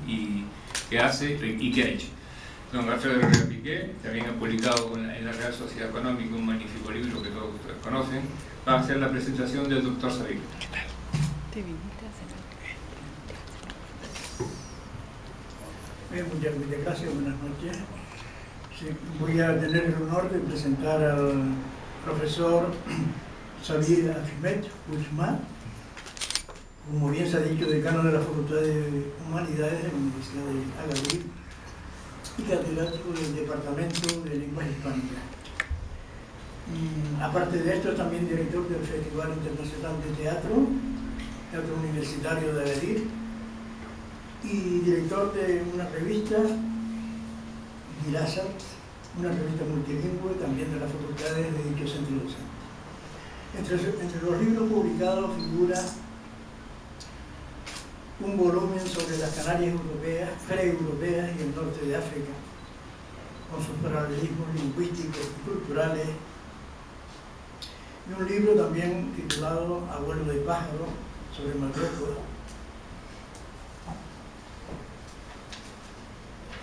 y que hace y que ha hecho. Don Alfredo Herrera Piqué también ha publicado en la Real Sociedad Económica un magnífico libro que todos ustedes conocen. Va a hacer la presentación del doctor Sabino. ¿Qué tal? ¿Te viniste a cenar? Muchas gracias, buenas noches. Sí, voy a tener el honor de presentar al profesor Sabir Ahmed Guzmán, como bien se ha dicho, decano de la Facultad de Humanidades de la Universidad de Agadir y catedrático del Departamento de Lenguas Hispánicas. Aparte de esto, también director del Festival Internacional de Teatro Universitario de Agadir, y director de una revista, Dirasat, una revista multilingüe también de las facultades de dicho centro docente. Entre los libros publicados figura un volumen sobre las Canarias europeas, pre-europeas y el norte de África, con sus paralelismos lingüísticos y culturales, y un libro también titulado Abuelo de pájaro, sobre Marruecos,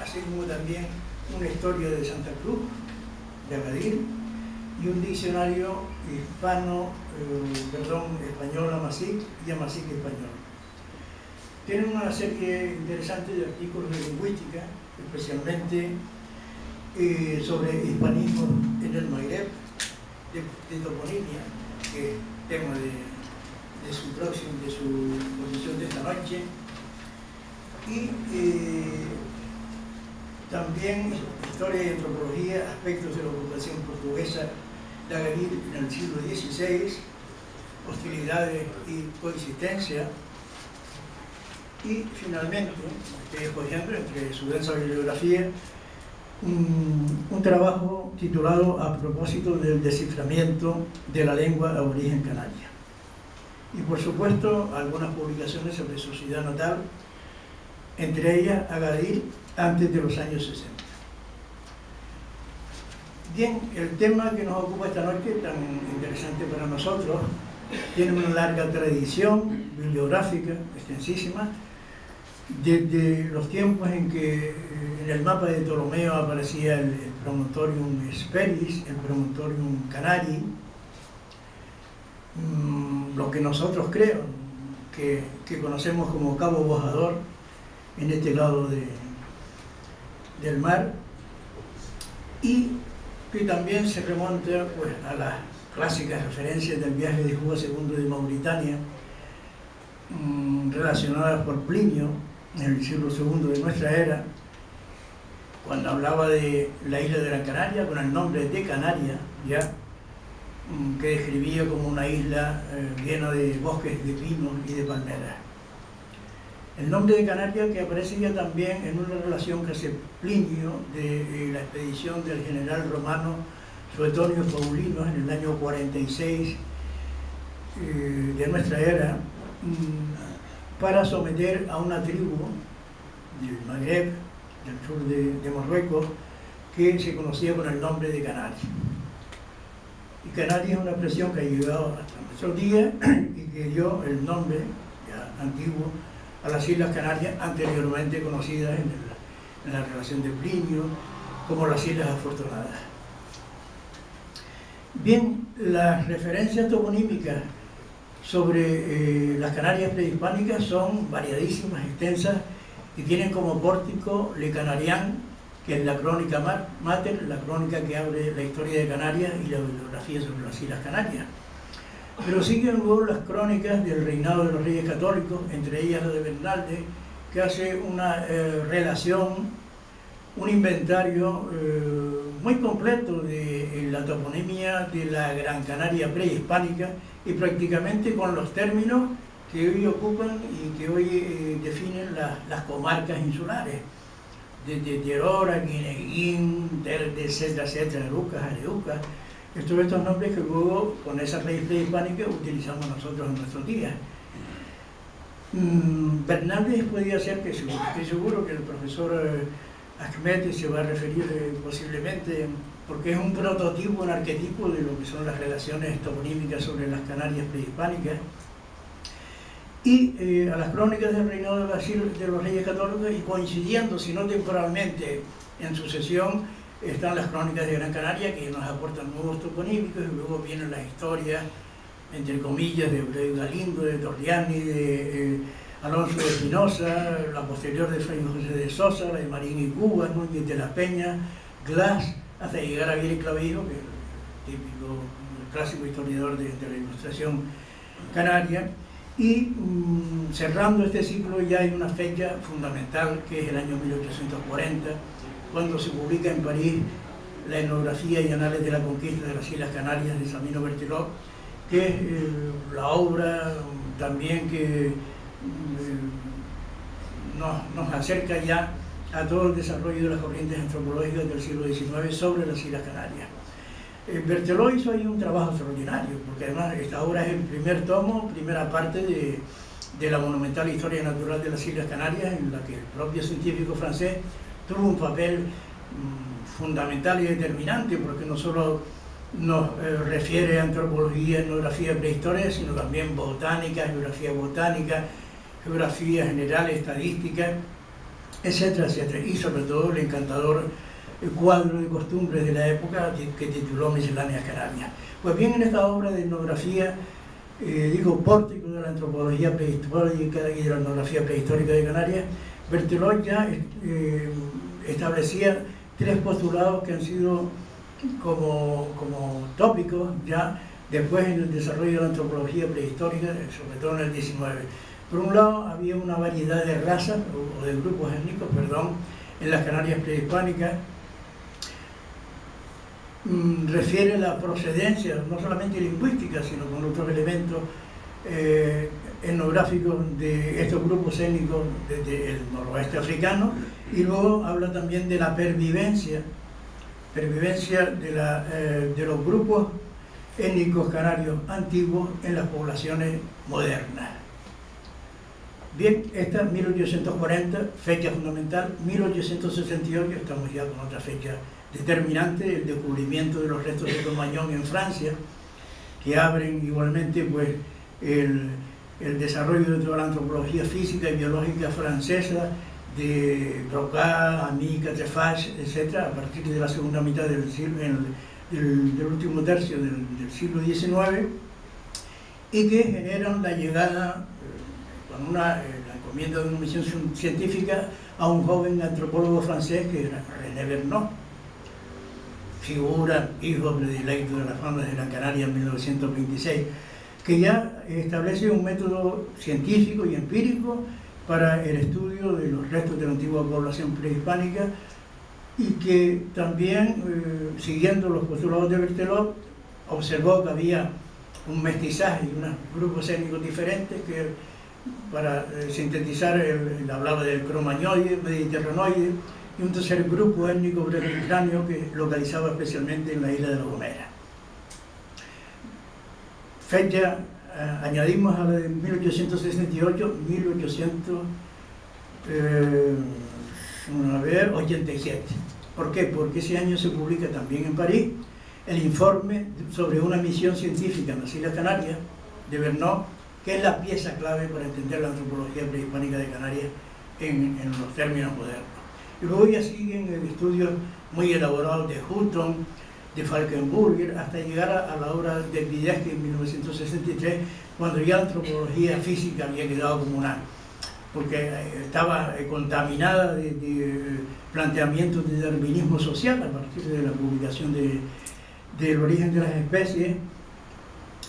así como también una historia de Santa Cruz, de Agadir, y un diccionario español amazigh y amazigh español. Tienen una serie interesante de artículos de lingüística, especialmente sobre hispanismo en el Magreb, de toponimia, que es tema de su posición de esta noche, y también historia y antropología, aspectos de la ocupación portuguesa de Agadir en el siglo XVI, hostilidades y coexistencia, y finalmente, estoy escogiendo entre su densa bibliografía, un trabajo titulado A propósito del desciframiento de la lengua aborigen canaria. Y por supuesto, algunas publicaciones sobre su ciudad natal, entre ellas Agadir, antes de los años 60. Bien, el tema que nos ocupa esta noche, tan interesante para nosotros, tiene una larga tradición bibliográfica, extensísima, desde los tiempos en que en el mapa de Ptolomeo aparecía el Promontorium Hesperis, el Promontorium Canari, lo que nosotros creo que conocemos como Cabo Bojador, en este lado del mar, y que también se remonta pues, a las clásicas referencias del viaje de Juba II de Mauritania, relacionadas por Plinio en el siglo II de nuestra era, cuando hablaba de la isla de Gran Canaria con el nombre de Canaria, ya, que describía como una isla llena de bosques de pinos y de palmeras. El nombre de Canaria que aparece ya también en una relación que hace Plinio de la expedición del general romano Suetonio Paulinus en el año 46 de nuestra era, para someter a una tribu del Magreb, del sur de Marruecos, que se conocía con el nombre de Canarias. Y Canarias es una expresión que ha llegado hasta nuestros días y que dio el nombre ya antiguo a las Islas Canarias, anteriormente conocidas en la relación de Plinio como las Islas Afortunadas. Bien, las referencias toponímicas sobre las Canarias prehispánicas son variadísimas, extensas, y tienen como pórtico Le Canarian, que es la crónica mater, la crónica que abre la historia de Canarias y la bibliografía sobre las Islas Canarias. Pero siguen luego las crónicas del reinado de los reyes católicos, entre ellas la de Bernalde, que hace una relación, un inventario muy completo de la toponimia de la Gran Canaria prehispánica, y prácticamente con los términos que hoy ocupan y que hoy definen las comarcas insulares, desde Terora, Guineguín, etcétera, Arucas, Areucas, estos nombres que luego con esa raíz prehispánica utilizamos nosotros en nuestros días. Bernalde podría ser que estoy seguro que el profesor Ahmed se va a referir posiblemente, porque es un prototipo, un arquetipo de lo que son las relaciones toponímicas sobre las Canarias prehispánicas. y a las crónicas del reinado de Brasil de los Reyes Católicos, y coincidiendo, si no temporalmente, en sucesión, están las crónicas de Gran Canaria, que nos aportan nuevos toponímicos, y luego vienen las historias, entre comillas, de Eulogio Galindo, de Torriani, de Alonso de Espinosa, la posterior de Fray José de Sosa, la de Marín y Cuba, Núñez de la Peña, Glass, hasta llegar a Vieri Clavijo, que es el típico, el clásico historiador de la Ilustración canaria. Y cerrando este ciclo ya hay una fecha fundamental, que es el año 1840, cuando se publica en París la etnografía y anales de la conquista de las Islas Canarias de Sabino Berthelot, que es la obra también que nos acerca ya a todo el desarrollo de las corrientes antropológicas del siglo XIX sobre las Islas Canarias. Berthelot hizo ahí un trabajo extraordinario, porque además esta obra es el primer tomo, primera parte de la monumental historia natural de las Islas Canarias, en la que el propio científico francés tuvo un papel fundamental y determinante, porque no solo nos refiere a antropología, etnografía, prehistoria, sino también botánica, geografía general, estadística, etcétera, etcétera, y sobre todo el encantador cuadro de costumbres de la época que tituló Misceláneas Canarias. Pues bien, en esta obra de etnografía, pórtico de la antropología prehistórica y de la etnografía prehistórica de Canarias, Berthelot ya establecía tres postulados que han sido como tópicos ya después en el desarrollo de la antropología prehistórica, sobre todo en el XIX. Por un lado, había una variedad de razas o de grupos étnicos, en las Canarias prehispánicas. Refiere la procedencia, no solamente lingüística, sino con otros elementos etnográficos de estos grupos étnicos del noroeste africano, y luego habla también de la pervivencia de los grupos étnicos canarios antiguos en las poblaciones modernas. Bien, esta 1840, fecha fundamental. 1868, estamos ya con otra fecha determinante, el descubrimiento de los restos de Cro-Magnon en Francia, que abren igualmente pues el desarrollo de toda la antropología física y biológica francesa, de Broca, Ami, Quatrefages, etc., a partir de la segunda mitad del último tercio del siglo XIX, y que generan la llegada, con la encomienda de una misión científica, a un joven antropólogo francés que era René Vergnaud, figura, hijo predilecto de las Faunas de Gran Canaria en 1926, que ya establece un método científico y empírico para el estudio de los restos de la antigua población prehispánica, y que también, siguiendo los postulados de Berthelot, observó que había un mestizaje y unos grupos étnicos diferentes, que para sintetizar, él hablaba del cromañoide, mediterranoide, y un tercer grupo étnico brasileño que localizaba especialmente en la isla de La Gomera. Fecha, añadimos a la de 1868, 1887. ¿Por qué? Porque ese año se publica también en París el informe sobre una misión científica en las Islas Canarias de Vergnaud, que es la pieza clave para entender la antropología prehispánica de Canarias en los términos modernos. Y luego ya siguen estudios muy elaborados de Hutton, de Falkenburger, hasta llegar a la obra de Videsky en 1963, cuando ya la antropología física había quedado como porque estaba contaminada de planteamientos de darwinismo social a partir de la publicación del origen de las especies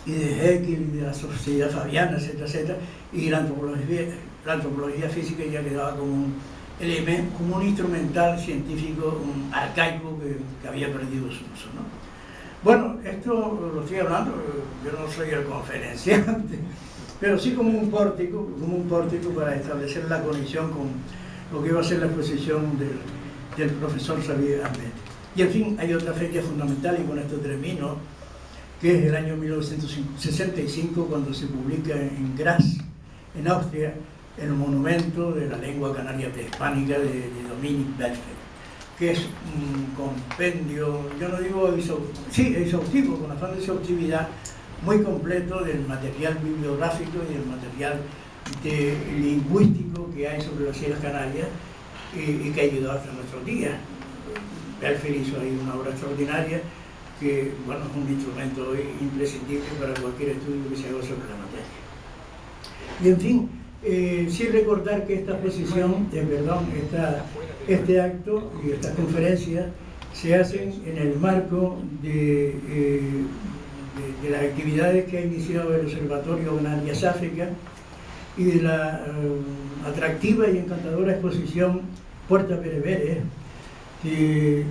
y de Haeckel y de la sociedad fabiana, etcétera, etcétera, y la antropología física ya quedaba como un elemento, como un instrumental científico, un arcaico que había perdido su uso, ¿no? Bueno, esto lo estoy hablando, yo no soy el conferenciante, pero sí como un pórtico para establecer la conexión con lo que iba a ser la exposición del profesor Xavier Ambet. Y en fin, hay otra fecha fundamental, y con esto termino, que es el año 1965, cuando se publica en Graz, en Austria, el monumento de la lengua canaria prehispánica de Dominique Belfeld, que es un compendio, yo no digo exhaustivo, con afán de exhaustividad, muy completo del material bibliográfico y del material lingüístico que hay sobre las Islas Canarias y que ha ayudado hasta nuestros días. Belfield hizo ahí una obra extraordinaria que, bueno, es un instrumento imprescindible para cualquier estudio que se haga sobre la materia. Y en fin, sí recordar que esta exposición, este acto y esta conferencia se hacen en el marco de las actividades que ha iniciado el Observatorio Canarias África y de la atractiva y encantadora exposición Puerta Bereberes, que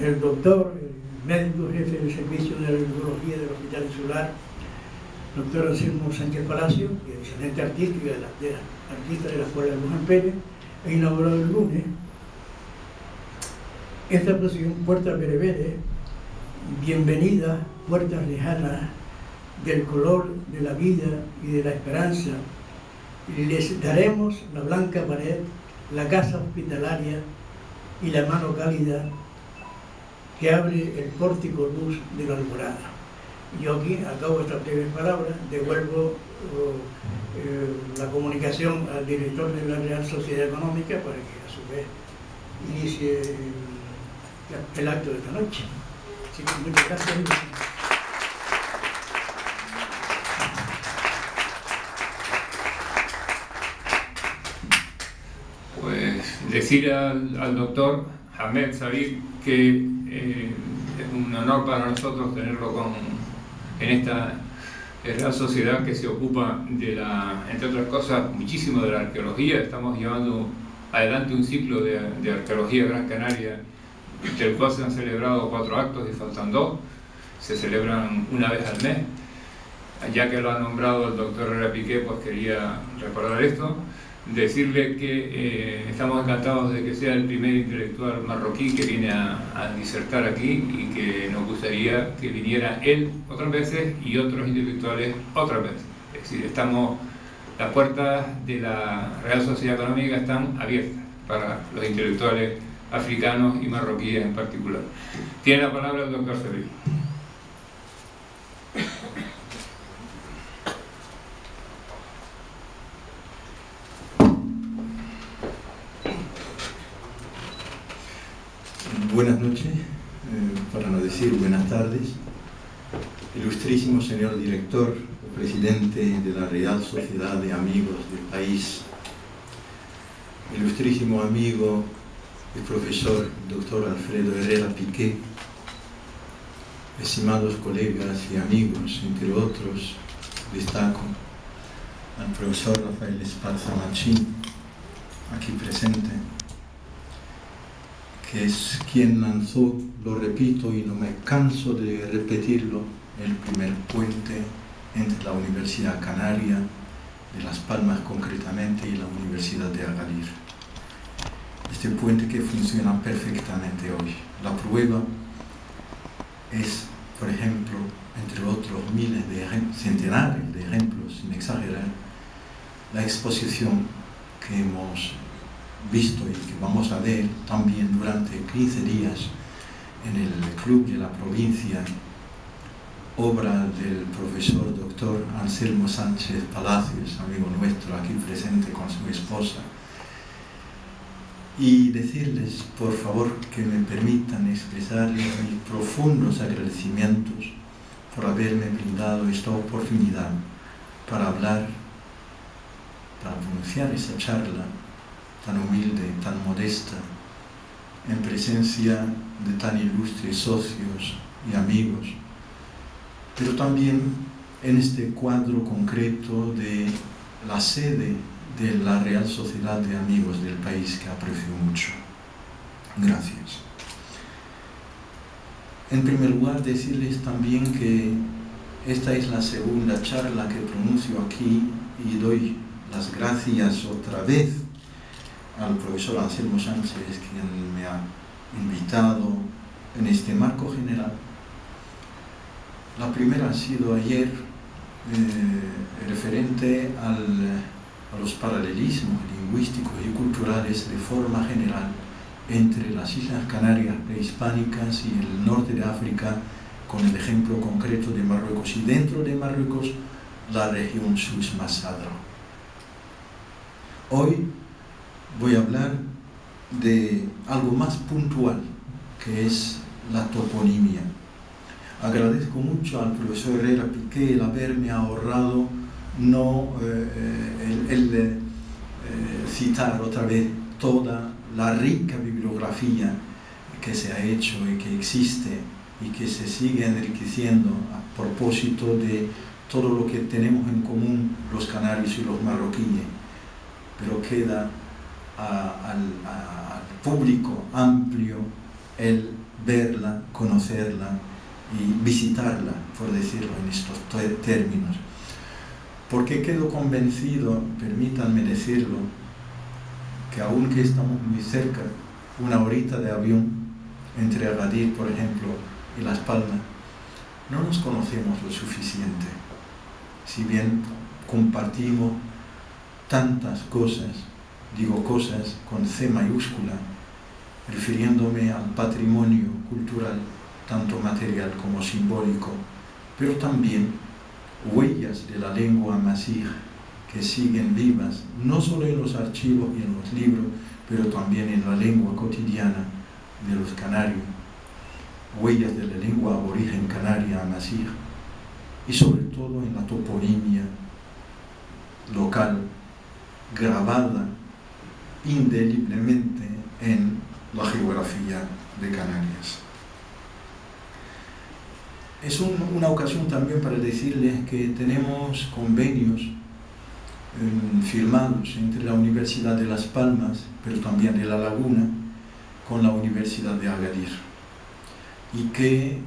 el doctor, el médico jefe del Servicio de Alergología del Hospital Insular, doctor Anselmo Sánchez Palacio, que es excelente artista de la Escuela de Luján Pérez, ha inaugurado el lunes esta exposición Puerta Bereberes, bienvenida, puertas lejanas del color de la vida y de la esperanza. Les daremos la blanca pared, la casa hospitalaria y la mano cálida que abre el pórtico luz de la alborada. Yo aquí acabo estas breves palabras, devuelvo la comunicación al director de la Real Sociedad Económica para que a su vez inicie el acto de esta noche. Así que muchas gracias. Pues decir al doctor Ahmed Sabir que es un honor para nosotros tenerlo en esta Real Sociedad que se ocupa de entre otras cosas, muchísimo de la arqueología. Estamos llevando adelante un ciclo de arqueología Gran Canaria, del cual se han celebrado 4 actos y faltan 2. Se celebran una vez al mes. Ya que lo ha nombrado el doctor Herrera Piqué, pues quería recordar esto. Decirle que estamos encantados de que sea el primer intelectual marroquí que viene a disertar aquí y que nos gustaría que viniera él otras veces y otros intelectuales otras veces. Es decir, las puertas de la Real Sociedad Económica están abiertas para los intelectuales africanos y marroquíes en particular. Tiene la palabra el doctor Sabir. Buenas noches, para no decir buenas tardes. Ilustrísimo señor director, presidente de la Real Sociedad de Amigos del país. Ilustrísimo amigo y profesor doctor Alfredo Herrera Piqué. Estimados colegas y amigos, entre otros, destaco al profesor Rafael Esparza Machín, aquí presente, que es quien lanzó, lo repito y no me canso de repetirlo, el primer puente entre la Universidad Canaria de Las Palmas concretamente y la Universidad de Agadir. Este puente que funciona perfectamente hoy. La prueba es, por ejemplo, entre otros miles de centenares de ejemplos, sin exagerar, la exposición que hemos visto y que vamos a ver también durante 15 días en el Club de la Provincia, obra del profesor doctor Anselmo Sánchez Palacios, amigo nuestro aquí presente con su esposa, y decirles, por favor, que me permitan expresarles mis profundos agradecimientos por haberme brindado esta oportunidad para hablar, para pronunciar esta charla tan humilde, tan modesta, en presencia de tan ilustres socios y amigos, pero también en este cuadro concreto de la sede de la Real Sociedad de Amigos del país, que aprecio mucho. Gracias. En primer lugar, decirles también que esta es la segunda charla que pronuncio aquí y doy las gracias otra vez al profesor Anselmo Sánchez, quien me ha invitado en este marco general. La primera ha sido ayer, referente a los paralelismos lingüísticos y culturales de forma general entre las Islas Canarias prehispánicas y el norte de África, con el ejemplo concreto de Marruecos, y dentro de Marruecos la región Sus Massadra. Hoy voy a hablar de algo más puntual, que es la toponimia. Agradezco mucho al profesor Herrera Piqué el haberme ahorrado citar otra vez toda la rica bibliografía que se ha hecho y que existe y que se sigue enriqueciendo a propósito de todo lo que tenemos en común los canarios y los marroquíes, pero queda al público amplio el verla, conocerla y visitarla, por decirlo en estos términos. Porque quedo convencido, permítanme decirlo, que aunque estamos muy cerca, una horita de avión entre Agadir, por ejemplo, y Las Palmas, no nos conocemos lo suficiente. Si bien compartimos tantas cosas, digo cosas con C mayúscula, refiriéndome al patrimonio cultural, tanto material como simbólico, pero también huellas de la lengua amazigh que siguen vivas, no solo en los archivos y en los libros, pero también en la lengua cotidiana de los canarios, huellas de la lengua aborigen canaria amazigh, y sobre todo en la toponimia local, grabada indeliblemente en la geografía de Canarias. Es una ocasión también para decirles que tenemos convenios firmados entre la Universidad de Las Palmas, pero también de La Laguna, con la Universidad de Agadir, y que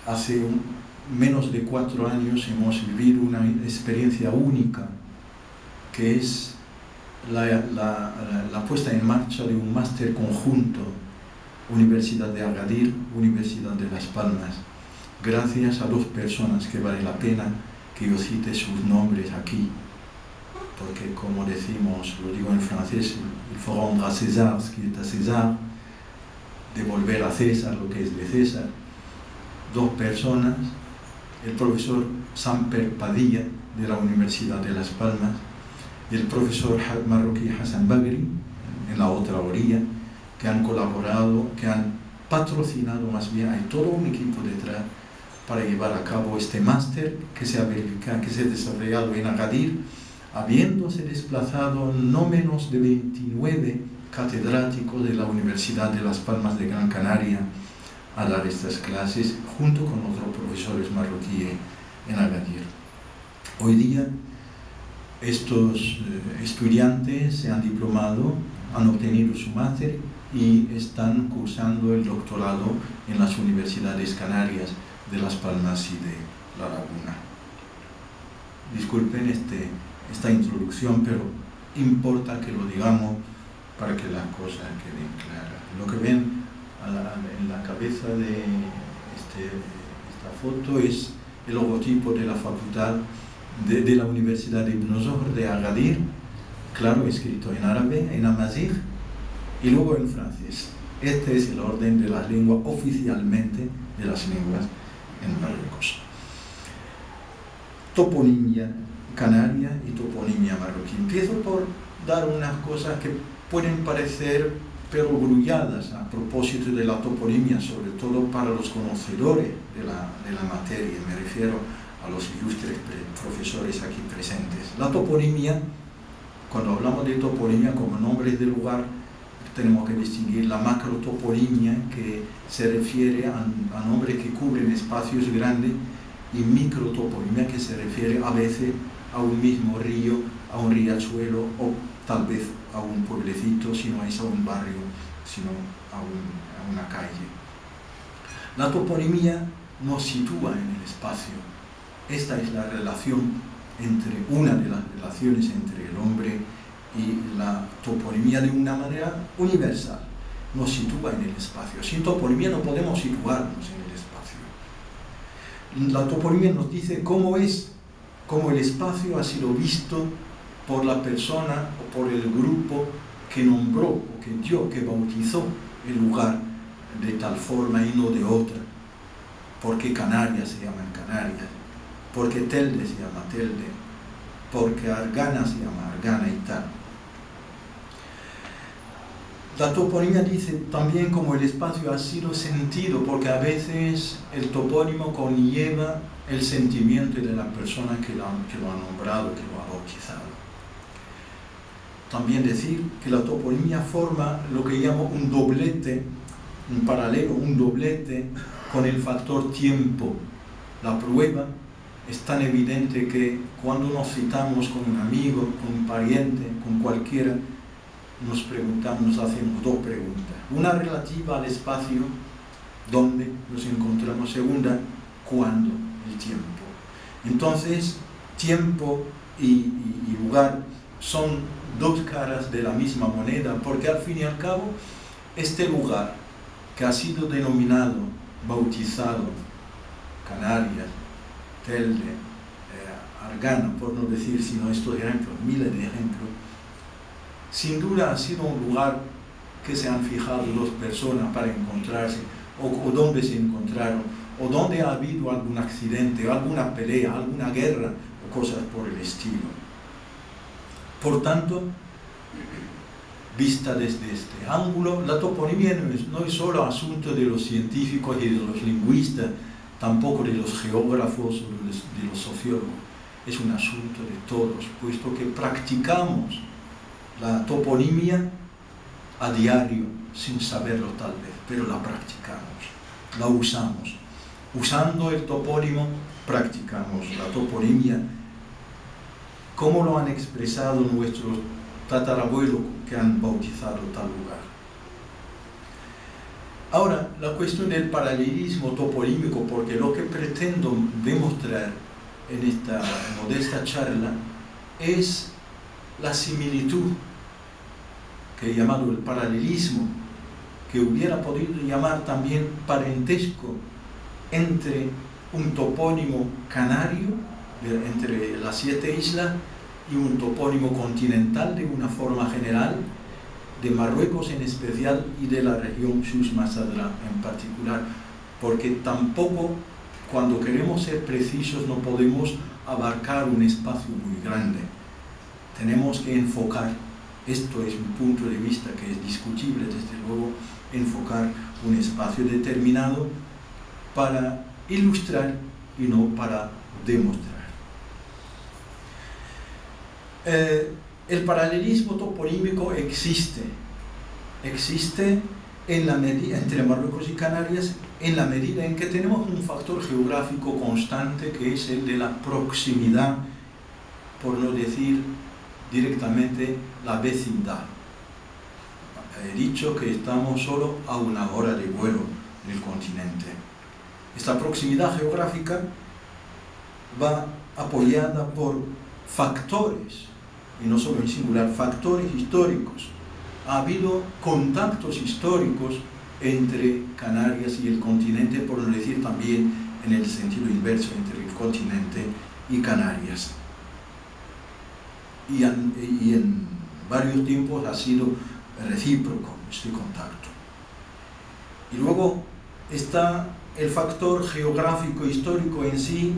hace menos de 4 años hemos vivido una experiencia única, que es la puesta en marcha de un máster conjunto Universidad de Agadir, Universidad de Las Palmas, gracias a 2 personas que vale la pena que yo cite sus nombres aquí, porque como decimos, lo digo en francés, il faut rendre à César ce qui est à César, devolver a César lo que es de César. 2 personas, el profesor Samper Padilla de la Universidad de Las Palmas y el profesor marroquí Hassan Bagri en la otra orilla, que han colaborado, que han patrocinado, más bien hay todo un equipo detrás para llevar a cabo este máster que se ha desarrollado en Agadir, habiéndose desplazado no menos de 29 catedráticos de la Universidad de Las Palmas de Gran Canaria a dar estas clases, junto con otros profesores marroquíes en Agadir. Hoy día estos estudiantes se han diplomado, han obtenido su máster y están cursando el doctorado en las universidades canarias de Las Palmas y de La Laguna. Disculpen esta introducción, pero importa que lo digamos para que las cosas queden claras. Lo que ven en la cabeza de esta foto es el logotipo de la facultad de la Universidad de Ibn Zohr de Agadir, claro, escrito en árabe, en amazigh y luego en francés. Este es el orden de las lenguas oficialmente de las lenguas en Marruecos. Toponimia canaria y toponimia marroquí. Empiezo por dar unas cosas que pueden parecer perogrulladas a propósito de la toponimia, sobre todo para los conocedores de la materia, me refiero a los ilustres profesores aquí presentes. La toponimia, cuando hablamos de toponimia como nombres de lugar, tenemos que distinguir la macrotoponimia, que se refiere a nombres que cubren espacios grandes, y microtoponimia, que se refiere a veces a un mismo río, a un riachuelo o tal vez a un pueblecito, si no es a un barrio, sino a una calle. La toponimia nos sitúa en el espacio. Esta es la relación una de las relaciones entre el hombre y la toponimia de una manera universal. Nos sitúa en el espacio. Sin toponimia no podemos situarnos en el espacio. La toponimia nos dice cómo el espacio ha sido visto por la persona o por el grupo que nombró o que bautizó el lugar de tal forma y no de otra. Porque Canarias se llaman Canarias, porque Telde se llama Telde, porque Argana se llama Argana y tal. La toponimia dice también como el espacio ha sido sentido, porque a veces el topónimo conlleva el sentimiento de la persona que lo ha nombrado, que lo ha bautizado. También decir que la toponimia forma lo que llamo un doblete, un paralelo, un doblete con el factor tiempo. La prueba es tan evidente que cuando nos citamos con un amigo, con un pariente, con cualquiera, nos hacemos dos preguntas. Una relativa al espacio donde nos encontramos, segunda, ¿cuándo? El tiempo. Entonces, tiempo y lugar son dos caras de la misma moneda, porque al fin y al cabo, este lugar que ha sido denominado, bautizado, Canarias, Telde, Argana, por no decir sino estos ejemplos, miles de ejemplos, sin duda ha sido un lugar que se han fijado dos personas para encontrarse, o donde se encontraron, o donde ha habido algún accidente, alguna pelea, alguna guerra, o cosas por el estilo. Por tanto, vista desde este ángulo, la toponimia no es solo asunto de los científicos y de los lingüistas, tampoco de los geógrafos o de los sociólogos. Es un asunto de todos, puesto que practicamos la toponimia a diario, sin saberlo tal vez, pero la practicamos, la usamos. Usando el topónimo, practicamos la toponimia, como lo han expresado nuestros tatarabuelos que han bautizado tal lugar. Ahora, la cuestión del paralelismo toponímico, porque lo que pretendo demostrar en esta modesta charla es la similitud que he llamado el paralelismo, que hubiera podido llamar también parentesco entre un topónimo canario, entre las 7 islas, y un topónimo continental de una forma general, de Marruecos en especial y de la región Sus Masadra en particular, porque tampoco, cuando queremos ser precisos, no podemos abarcar un espacio muy grande. Tenemos que enfocar, esto es un punto de vista que es discutible, desde luego, enfocar un espacio determinado para ilustrar y no para demostrar. El paralelismo toponímico existe en la medida, entre Marruecos y Canarias, en la medida en que tenemos un factor geográfico constante, que es el de la proximidad, por no decir directamente la vecindad. He dicho que estamos solo a 1 hora de vuelo del continente. Esta proximidad geográfica va apoyada por factores, y no solo en singular, factores históricos. Ha habido contactos históricos entre Canarias y el continente, por no decir también en el sentido inverso, entre el continente y Canarias. Y en varios tiempos ha sido recíproco este contacto. Y luego está el factor geográfico histórico en sí,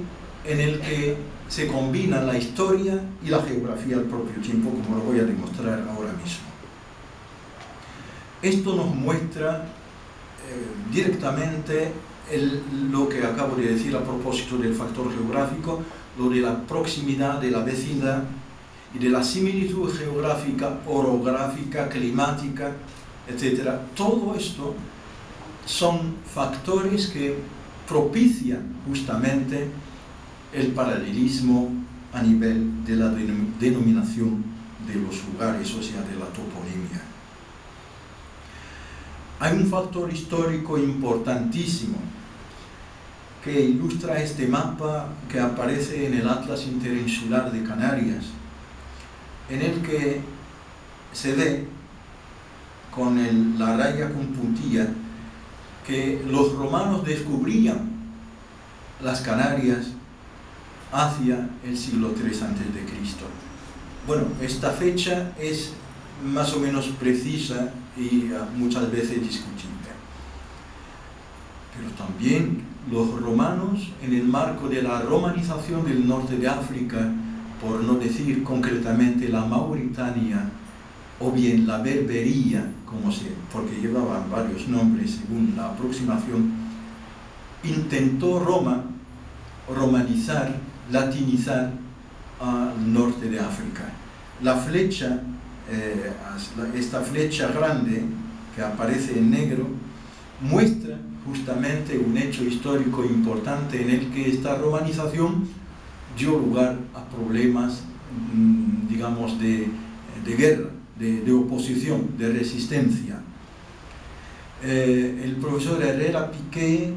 en el que se combina la historia y la geografía al propio tiempo, como lo voy a demostrar ahora mismo. Esto nos muestra directamente lo que acabo de decir a propósito del factor geográfico, lo de la proximidad, de la vecindad y de la similitud geográfica, orográfica, climática, etc. Todo esto son factores que propician justamente el paralelismo a nivel de la denominación de los lugares, o sea, de la toponimia. Hay un factor histórico importantísimo que ilustra este mapa que aparece en el Atlas Interinsular de Canarias, en el que se ve con la raya con puntilla que los romanos descubrían las Canarias hacia el siglo III a.C. Bueno, esta fecha es más o menos precisa y muchas veces discutible. Pero también los romanos, en el marco de la romanización del norte de África, por no decir concretamente la Mauritania o bien la Berbería, porque llevaban varios nombres según la aproximación, intentó romanizar, latinizar al norte de África. La flecha, esta flecha grande que aparece en negro, muestra justamente un hecho histórico importante en el que esta romanización dio lugar a problemas, digamos, de guerra, de oposición, de resistencia. El profesor Herrera Piqué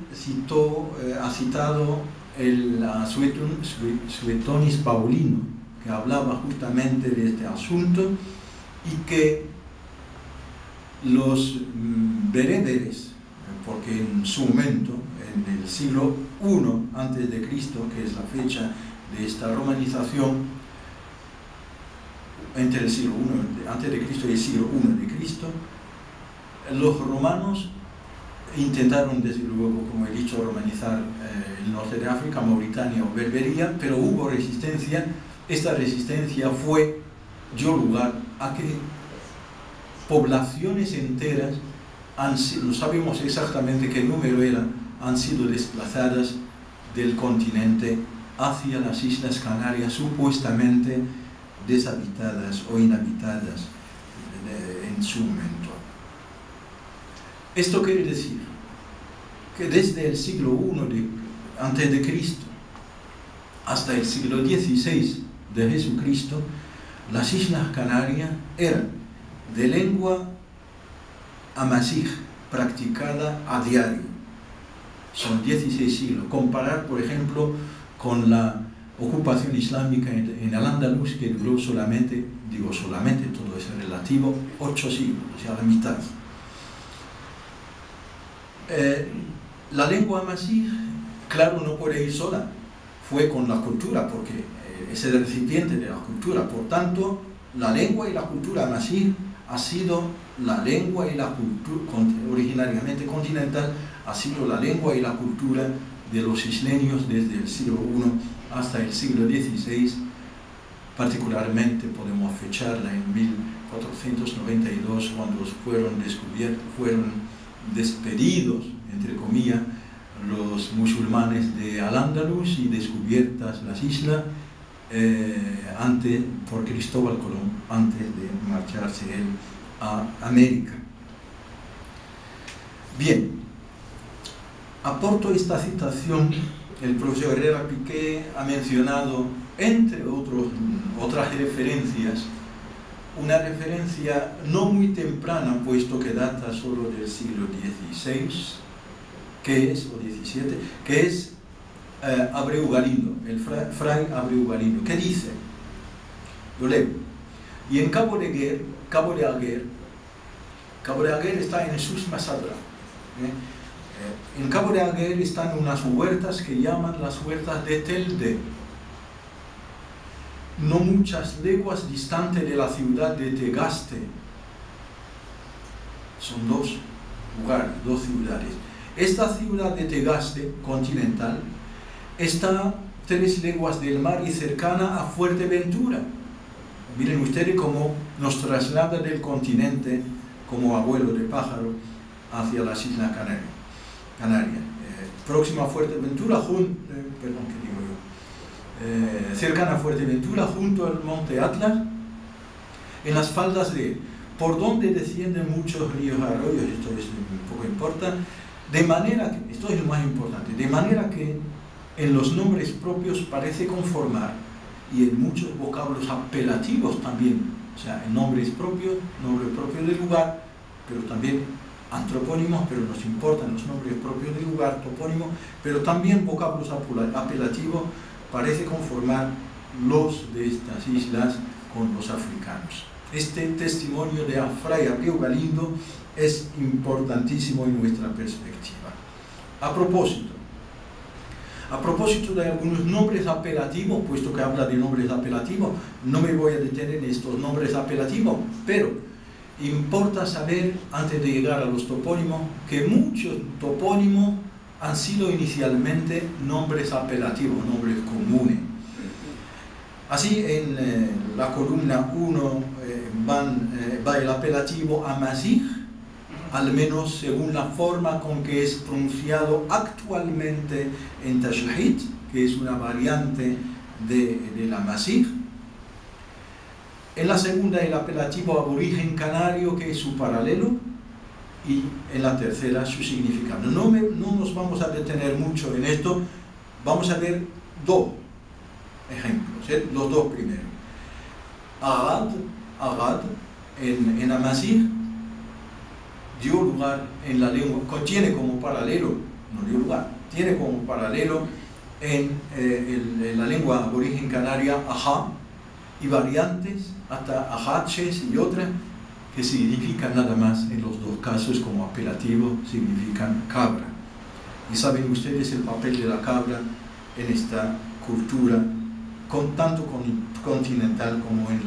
ha citado a Suetonis Paulino, que hablaba justamente de este asunto, y que los bereberes, porque en su momento, en el siglo I a.C., que es la fecha de esta romanización, entre el siglo I a.C. y el siglo I de Cristo, los romanos intentaron, desde luego, como he dicho, romanizar el norte de África, Mauritania o Berbería, pero hubo resistencia. Esta resistencia dio lugar a que poblaciones enteras, no sabemos exactamente qué número eran, han sido desplazadas del continente hacia las Islas Canarias, supuestamente deshabitadas o inhabitadas en su momento. Esto quiere decir que desde el siglo I a.C. hasta el siglo XVI de Jesucristo, las Islas Canarias eran de lengua amazigh, practicada a diario. Son 16 siglos. Comparar, por ejemplo, con la ocupación islámica en Al-Ándalus, que duró solamente, todo es relativo, 8 siglos, o sea, la mitad. La lengua amazigh, claro, no puede ir sola, fue con la cultura, porque es el recipiente de la cultura. Por tanto, la lengua y la cultura amazigh ha sido la lengua y la cultura, originariamente continental, ha sido la lengua y la cultura de los isleños desde el siglo I hasta el siglo XVI. Particularmente podemos fecharla en 1492, cuando fueron despedidos, entre comillas, los musulmanes de Al-Ándalus y descubiertas las islas por Cristóbal Colón, antes de marcharse él a América. Bien, aporto esta citación. El profesor Herrera Piqué ha mencionado, entre otras referencias, una referencia no muy temprana, puesto que data solo del siglo XVI, o XVII, que es Abreu Galindo, el fray Abreu Galindo, que dice, lo leo: y en Cabo de Alguer está en Sus Masadra. En Cabo de Alguer están unas huertas que llaman las huertas de Telde, no muchas leguas distante de la ciudad de Tegaste. Son dos lugares, dos ciudades. Esta ciudad de Tegaste, continental, está 3 leguas del mar y cercana a Fuerteventura. Miren ustedes cómo nos traslada del continente como abuelo de pájaro hacia las Islas Canarias. Próximo a Fuerteventura, cercana a Fuerteventura, junto al monte Atlas, en las faldas por donde descienden muchos ríos, arroyos. Esto es un poco importante, de manera que, esto es lo más importante, de manera que en los nombres propios parece conformar, y en muchos vocablos apelativos también, o sea, en nombres propios, nombre propio del lugar, pero también antropónimos, pero nos importan los nombres propios del lugar, topónimos, pero también vocablos apelativos, parece conformar los de estas islas con los africanos. Este testimonio de fray Abreu Galindo es importantísimo en nuestra perspectiva. A propósito de algunos nombres apelativos, puesto que habla de nombres apelativos, no me voy a detener en estos nombres apelativos, pero importa saber, antes de llegar a los topónimos, que muchos topónimos han sido inicialmente nombres apelativos, nombres comunes. Así, en la columna 1, va el apelativo Amazigh, al menos según la forma con que es pronunciado actualmente en Tashahid, que es una variante del Amazigh. En la segunda, el apelativo aborigen canario, que es su paralelo, y en la tercera, su significado. No nos vamos a detener mucho en esto, vamos a ver dos ejemplos, los dos primeros. Agad, en Amazigh, dio lugar en la lengua, tiene como paralelo, no dio lugar, tiene como paralelo en la lengua aborigen canaria ajá, y variantes hasta ajaches y otras que significan nada más en los dos casos como apelativo, significan cabra. Y saben ustedes el papel de la cabra en esta cultura, tanto continental como en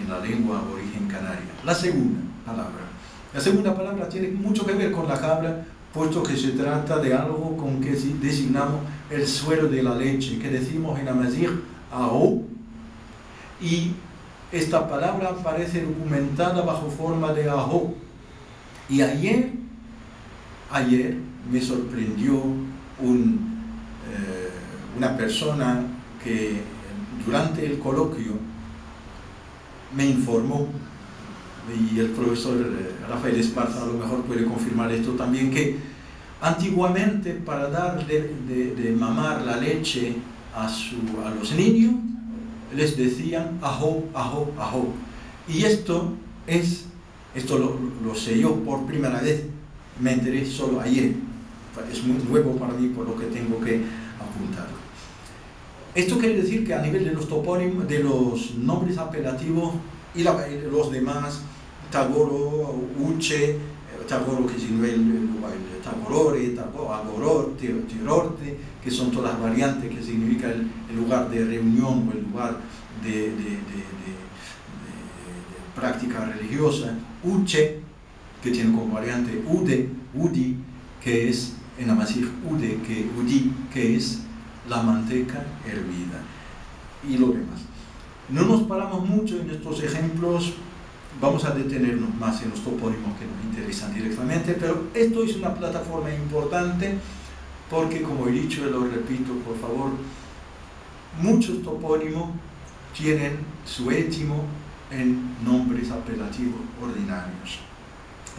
la lengua aborigen canaria. La segunda palabra tiene mucho que ver con la cabra, puesto que se trata de algo con que designamos el suero de la leche, que decimos en Amazigh ao, y esta palabra aparece documentada bajo forma de ajo. Y ayer me sorprendió una persona que durante el coloquio me informó, y el profesor Rafael Esparza a lo mejor puede confirmar esto también, que antiguamente para dar de mamar la leche a los niños les decían ajo, ajo, ajo. Y esto lo sé yo por primera vez, me enteré solo ayer, es muy nuevo para mí, por lo que tengo que apuntar. Esto quiere decir que a nivel de los topónimos, de los nombres apelativos y los demás, Tagoro, Uche, Tagoro que significa el Tagorore, Agoror, Tirorte, que son todas variantes que significa el lugar de reunión o el lugar de práctica religiosa. Uche, que tiene como variante Ude, Udi, que es en Amazigh Ude, Udi, que es la manteca hervida, y lo demás. No nos paramos mucho en estos ejemplos, vamos a detenernos más en los topónimos que nos interesan directamente, pero esto es una plataforma importante porque, como he dicho y lo repito, por favor, muchos topónimos tienen su étimo en nombres apelativos ordinarios,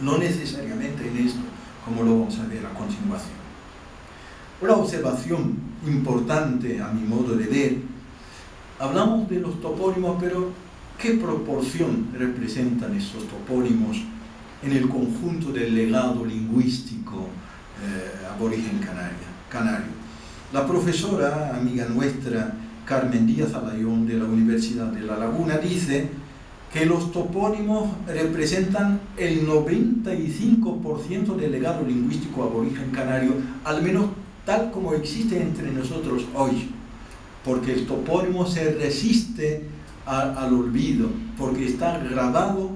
no necesariamente en esto, como lo vamos a ver a continuación. Una observación importante a mi modo de ver: hablamos de los topónimos, pero ¿qué proporción representan estos topónimos en el conjunto del legado lingüístico aborigen canario? La profesora, amiga nuestra, Carmen Díaz Alayón, de la Universidad de La Laguna, dice que los topónimos representan el 95% del legado lingüístico aborigen canario, al menos tal como existe entre nosotros hoy, porque el topónimo se resiste al olvido, porque está grabado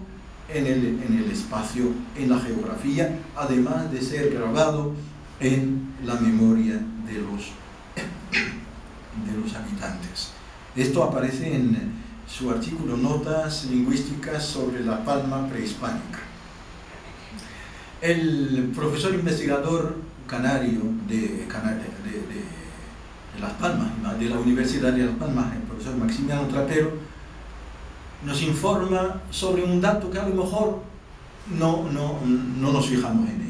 en el espacio, en la geografía, además de ser grabado en la memoria de los habitantes. Esto aparece en su artículo Notas lingüísticas sobre la palma prehispánica. El profesor investigador canario de Las Palmas, de la Universidad de Las Palmas, el profesor Maximiano Trapero, nos informa sobre un dato que a lo mejor no nos fijamos en ello.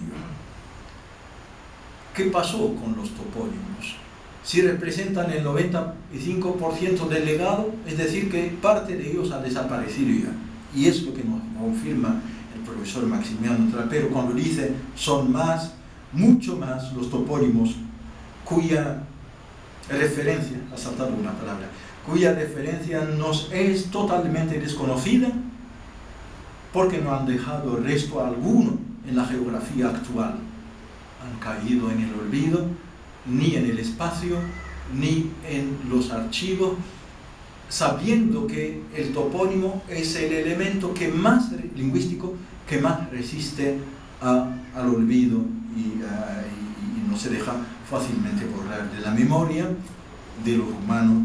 ¿Qué pasó con los topónimos? Si representan el 95% del legado, es decir, que parte de ellos ha desaparecido ya. Y es lo que nos confirma el profesor Maximiano Trapero cuando dice: son más, mucho más los topónimos cuya referencia, ha saltado una palabra, cuya referencia nos es totalmente desconocida, porque no han dejado resto alguno en la geografía actual. Han caído en el olvido, ni en el espacio, ni en los archivos, sabiendo que el topónimo es el elemento lingüístico que más resiste al olvido y no se deja fácilmente borrar de la memoria de los humanos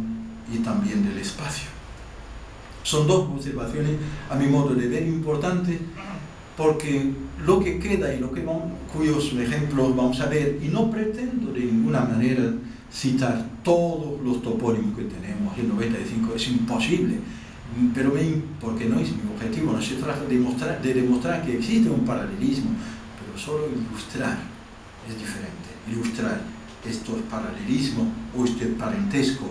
y también del espacio. Son dos observaciones, a mi modo de ver, importantes, porque lo que queda y cuyos ejemplos vamos a ver, y no pretendo de ninguna manera citar todos los topónimos que tenemos, el 95 es imposible, pero porque no es mi objetivo, no se trata de demostrar que existe un paralelismo, pero solo ilustrar es diferente, ilustrar estos paralelismos o este parentesco,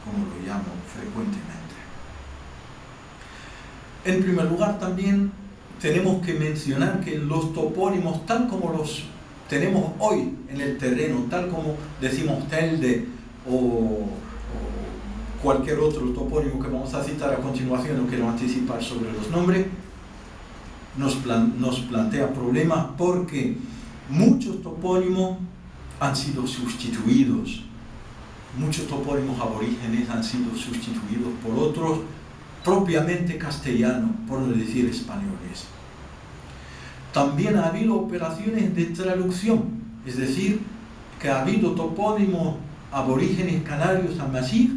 como lo llamo frecuentemente. En primer lugar, también tenemos que mencionar que los topónimos, tal como los tenemos hoy en el terreno, tal como decimos Telde o cualquier otro topónimo que vamos a citar a continuación, no quiero anticipar sobre los nombres, nos plantea problemas porque muchos topónimos han sido sustituidos, muchos topónimos aborígenes han sido sustituidos por otros propiamente castellanos, por no decir españoles. También ha habido operaciones de traducción, es decir, que ha habido topónimos aborígenes canarios amazigh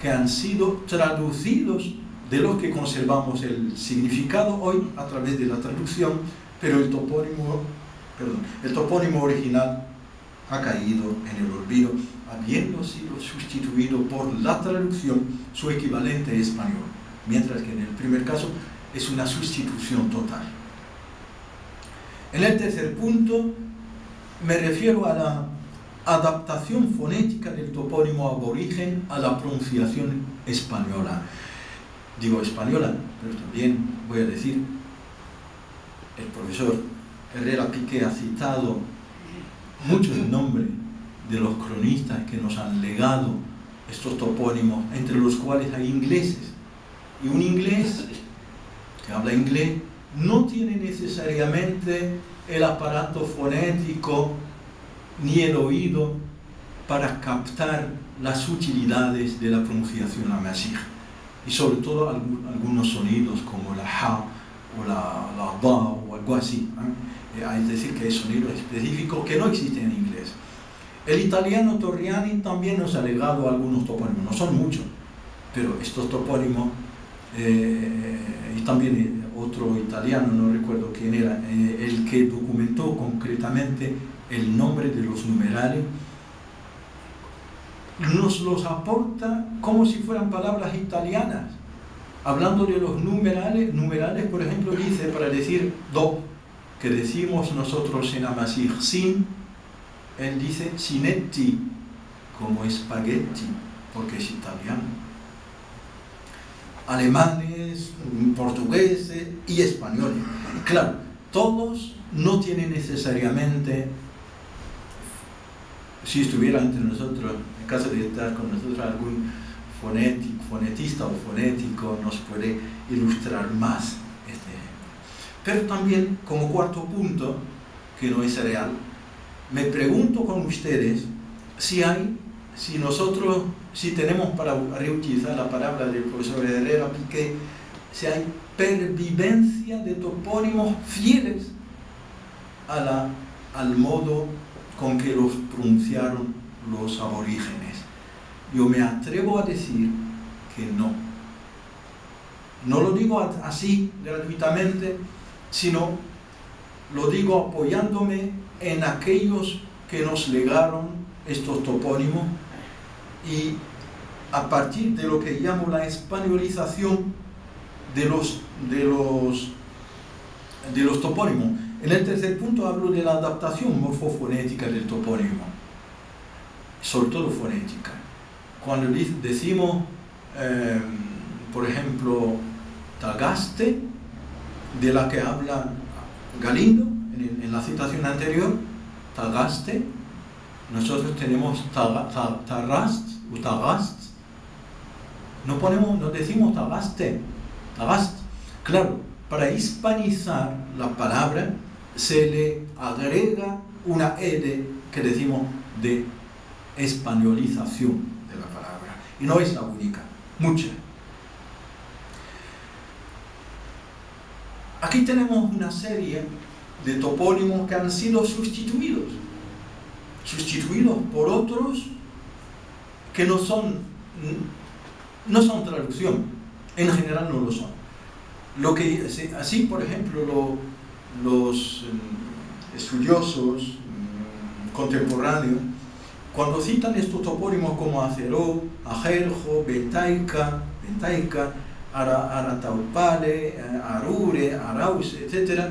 que han sido traducidos, de los que conservamos el significado hoy a través de la traducción, pero el topónimo original ha caído en el olvido, habiendo sido sustituido por la traducción, su equivalente español, mientras que en el primer caso es una sustitución total. En el tercer punto me refiero a la adaptación fonética del topónimo aborigen a la pronunciación española. Digo española, pero también voy a decir, el profesor Herrera Piqué ha citado muchos nombres de los cronistas que nos han legado estos topónimos, entre los cuales hay ingleses. Y un inglés que habla inglés no tiene necesariamente el aparato fonético ni el oído para captar las sutilidades de la pronunciación amazigh, y sobre todo algunos sonidos como la ja o la ba o algo así, es decir, que hay sonidos específicos que no existen en inglés. El italiano Torriani también nos ha legado algunos topónimos, no son muchos, pero estos topónimos, y también otro italiano, no recuerdo quién era, el que documentó concretamente el nombre de los numerales, nos los aporta como si fueran palabras italianas. Hablando de los numerales, por ejemplo, dice, para decir do, que decimos nosotros en amazigh sin, él dice sinetti, como espagueti, porque es italiano. Alemanes, portugueses y españoles. Claro, todos no tienen necesariamente, si estuviera entre nosotros, en caso de estar con nosotros algún fonetista o fonético, nos puede ilustrar más este ejemplo. Pero también, como cuarto punto, que no es real, me pregunto con ustedes si tenemos, para reutilizar la palabra del profesor Herrera Piqué, si hay pervivencia de topónimos fieles al modo con que los pronunciaron los aborígenes. Yo me atrevo a decir que no. No lo digo así gratuitamente, sino lo digo apoyándome en aquellos que nos legaron estos topónimos y a partir de lo que llamo la españolización de los topónimos. En el tercer punto hablo de la adaptación morfofonética del topónimo, sobre todo fonética. Cuando decimos, por ejemplo, Tagaste, de la que habla Galindo en la citación anterior, Tagaste, nosotros tenemos Tarrast o Tagast, no decimos Tagaste, Tagast. Claro, para hispanizar la palabra se le agrega una L que decimos de españolización de la palabra, y no es la única, muchas. Aquí tenemos una serie de topónimos que han sido sustituidos por otros que no son traducción, En general no lo son. Así, por ejemplo, los estudiosos contemporáneos, cuando citan estos topónimos como Aceró, Ajerjo, Betaica, Arataupale, Arure, Arause, etc.,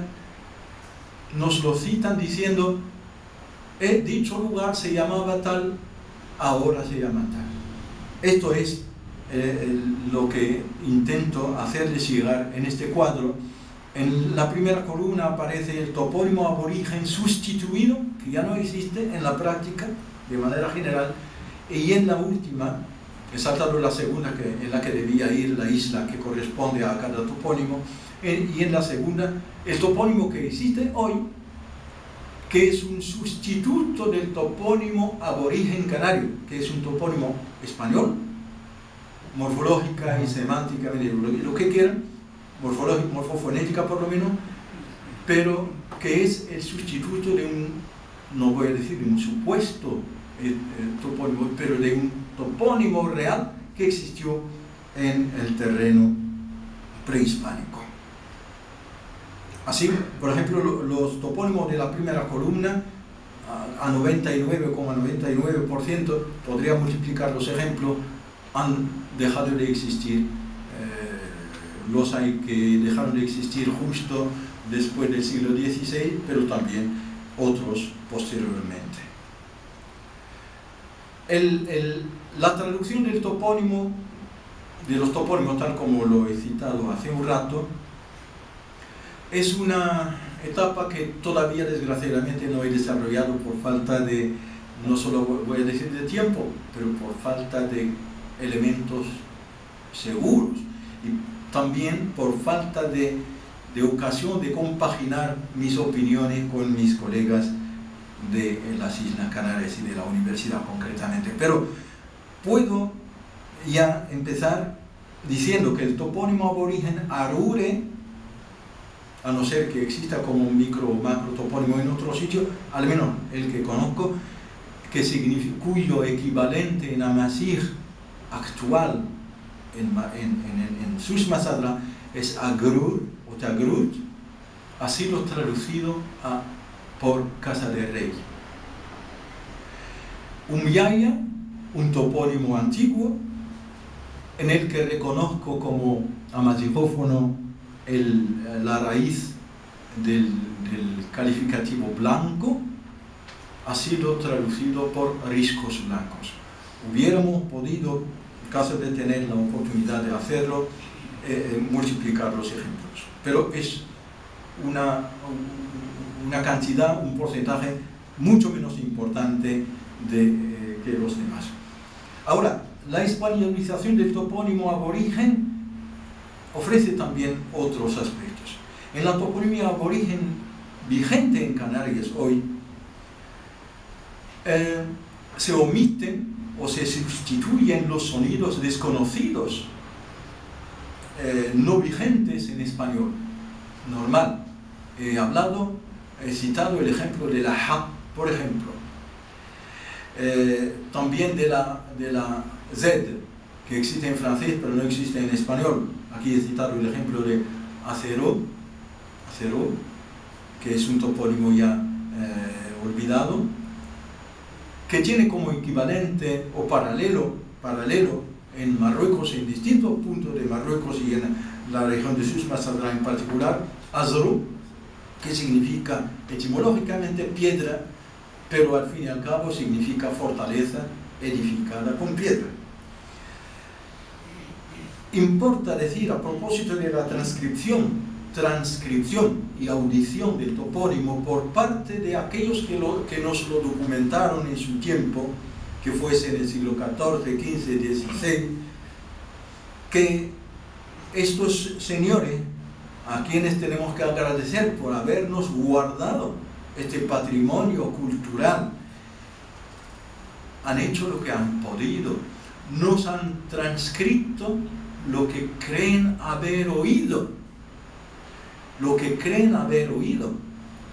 nos lo citan diciendo: dicho lugar se llamaba tal, ahora se llama tal. Esto es lo que intento hacerles llegar en este cuadro. En la primera columna aparece el topónimo aborigen sustituido, que ya no existe en la práctica de manera general, y en la última, he saltado la segunda, en la que debía ir la isla que corresponde a cada topónimo, y en la segunda, el topónimo que existe hoy, que es un sustituto del topónimo aborigen canario, que es un topónimo español, morfológica y semántica, lo que quieran, morfofonética por lo menos, pero que es el sustituto de un, no voy a decir de un supuesto topónimo, pero de un topónimo real que existió en el terreno prehispánico. Así, por ejemplo, los topónimos de la primera columna, a 99,99%, podría multiplicar los ejemplos, han dejado de existir. Los hay que dejaron de existir justo después del siglo XVI, pero también otros posteriormente. La traducción del topónimo, de los topónimos tal como lo he citado hace un rato, es una etapa que todavía desgraciadamente no he desarrollado por falta de, no solo voy a decir de tiempo, pero por falta de elementos seguros y también por falta de ocasión de compaginar mis opiniones con mis colegas de las Islas Canarias y de la universidad concretamente. Pero puedo ya empezar diciendo que el topónimo aborigen Arure, a no ser que exista como un micro o macro topónimo en otro sitio, al menos el que conozco, que significa, cuyo equivalente en Amazigh actual en Susmasadra es Agrur o Tagrut, ha sido traducido por Casa de Rey. Umyaya, un topónimo antiguo, en el que reconozco como amazigófono la raíz del calificativo blanco, ha sido traducido por riscos blancos. Hubiéramos podido, en caso de tener la oportunidad de hacerlo, multiplicar los ejemplos, pero es una cantidad, un porcentaje mucho menos importante que los demás. Ahora, la españolización del topónimo aborigen ofrece también otros aspectos. En la toponimia aborigen vigente en Canarias hoy, se omiten o se sustituyen los sonidos desconocidos, no vigentes en español normal. He citado el ejemplo de la ja, por ejemplo. También de la z, que existe en francés pero no existe en español. Aquí he citado el ejemplo de acero, que es un topónimo ya olvidado, que tiene como equivalente o paralelo en Marruecos, en distintos puntos de Marruecos y en la región de Susmasadra en particular, azru, que significa etimológicamente piedra, pero al fin y al cabo significa fortaleza edificada con piedra. Importa decir, a propósito de la transcripción y audición del topónimo por parte de aquellos que nos lo documentaron en su tiempo, que fuese en el siglo XIV, XV, XVI, que estos señores, a quienes tenemos que agradecer por habernos guardado este patrimonio cultural, han hecho lo que han podido, nos han transcrito lo que creen haber oído.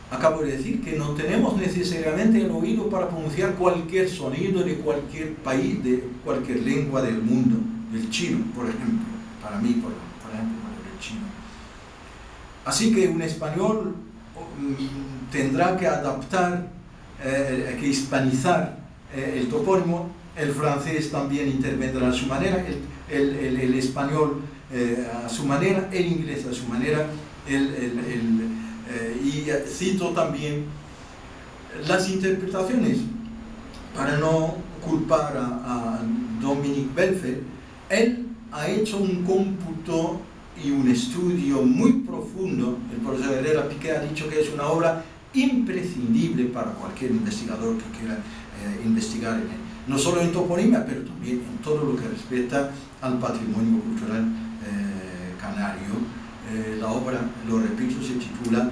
Acabo de decir que no tenemos necesariamente el oído para pronunciar cualquier sonido de cualquier país, de cualquier lengua del mundo, del chino, por ejemplo, para mí, por ejemplo, por el chino. Así que un español tendrá que adaptar, que hispanizar el topónimo, el francés también intervendrá a su manera, el español a su manera, el inglés a su manera, y cito también las interpretaciones, para no culpar a Dominique Belfet. Él ha hecho un cómputo y un estudio muy profundo. El profesor Herrera Piqué ha dicho que es una obra imprescindible para cualquier investigador que quiera investigar no solo en toponimia, pero también en todo lo que respecta al patrimonio cultural canario. La obra, lo repito, se titula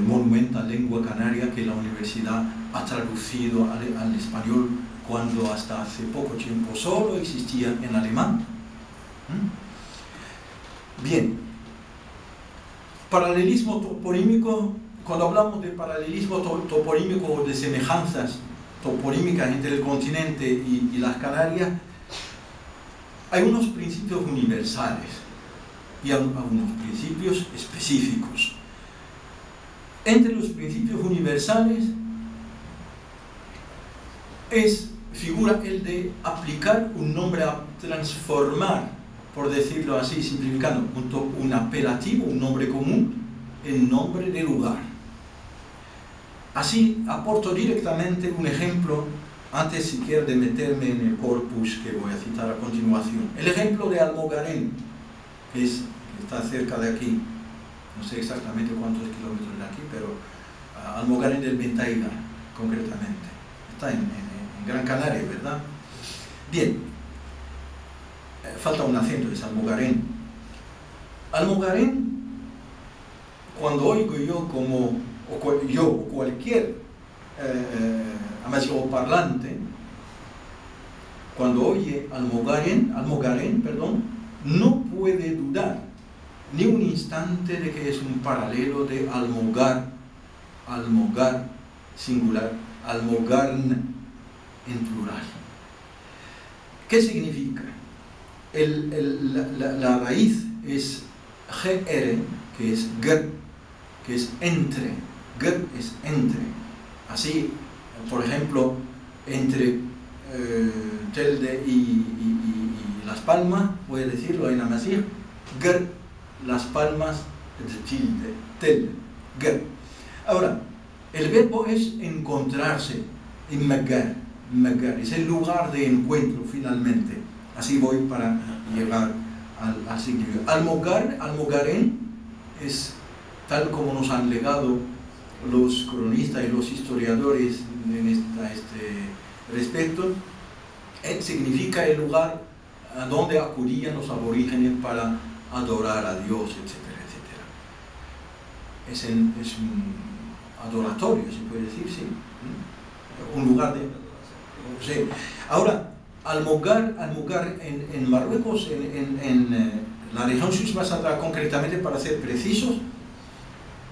Monumenta Lengua Canaria, que la universidad ha traducido al español cuando hasta hace poco tiempo solo existía en alemán. Bien, paralelismo toponímico. Cuando hablamos de paralelismo toponímico o de semejanzas toponímicas entre el continente y las Canarias, hay unos principios universales y algunos principios específicos. Entre los principios universales figura el de aplicar un nombre a transformar, por decirlo así, simplificando, un apelativo, un nombre común, en nombre de lugar. Así aporto directamente un ejemplo, antes siquiera de meterme en el corpus que voy a citar a continuación. El ejemplo de Almogarén, que está cerca de aquí, no sé exactamente cuántos kilómetros de aquí, pero Almogarén del Ventaiga, concretamente. Está en Gran Canaria, ¿verdad? Bien, falta un acento, es Almogarén. Almogarén, cuando oigo yo o cualquier parlante, cuando oye Almogarén, no puede dudar ni un instante de que es un paralelo de almogar singular, almogarn en plural. ¿Qué significa? La raíz es gr, que es gr, que es entre. Gr es entre. Así, por ejemplo, entre Telde y Las Palmas, voy a decirlo en amasir, gr, Las Palmas de tilde, Telde, gr. Ahora, el verbo es encontrarse, inmegar, es el lugar de encuentro finalmente. Así voy para llegar al significado. Almogarén es, tal como nos han legado los cronistas y los historiadores en este respecto, significa el lugar a donde acudían los aborígenes para adorar a Dios, etcétera, etcétera. Es un adoratorio, se puede decir, sí. Un lugar de... Sí. Ahora, Almogar en Marruecos, en la región Souss-Messagran concretamente, para ser precisos,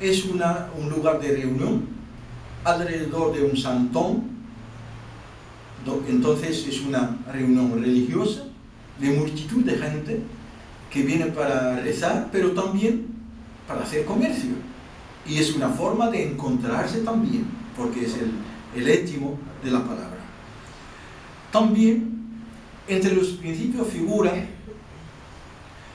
es un lugar de reunión alrededor de un santón. Entonces es una reunión religiosa de multitud de gente que viene para rezar, pero también para hacer comercio. Y es una forma de encontrarse también, porque es el étimo de la palabra. También entre los principios figura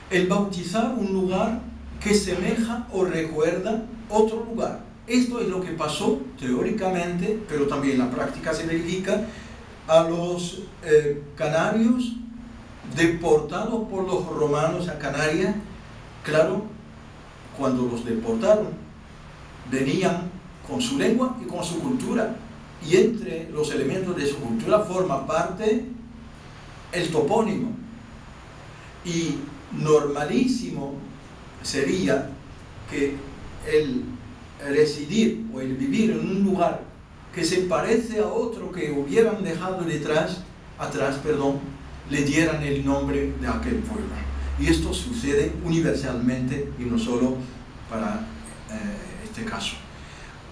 el bautizar un lugar que semeja o recuerda otro lugar. Esto es lo que pasó teóricamente, pero también en la práctica se verifica, a los canarios deportados por los romanos a Canarias. Claro, cuando los deportaron, venían con su lengua y con su cultura, y entre los elementos de su cultura forma parte el topónimo. Y normalísimo sería que el residir o el vivir en un lugar que se parece a otro que hubieran dejado atrás, le dieran el nombre de aquel pueblo. Y esto sucede universalmente y no solo para este caso.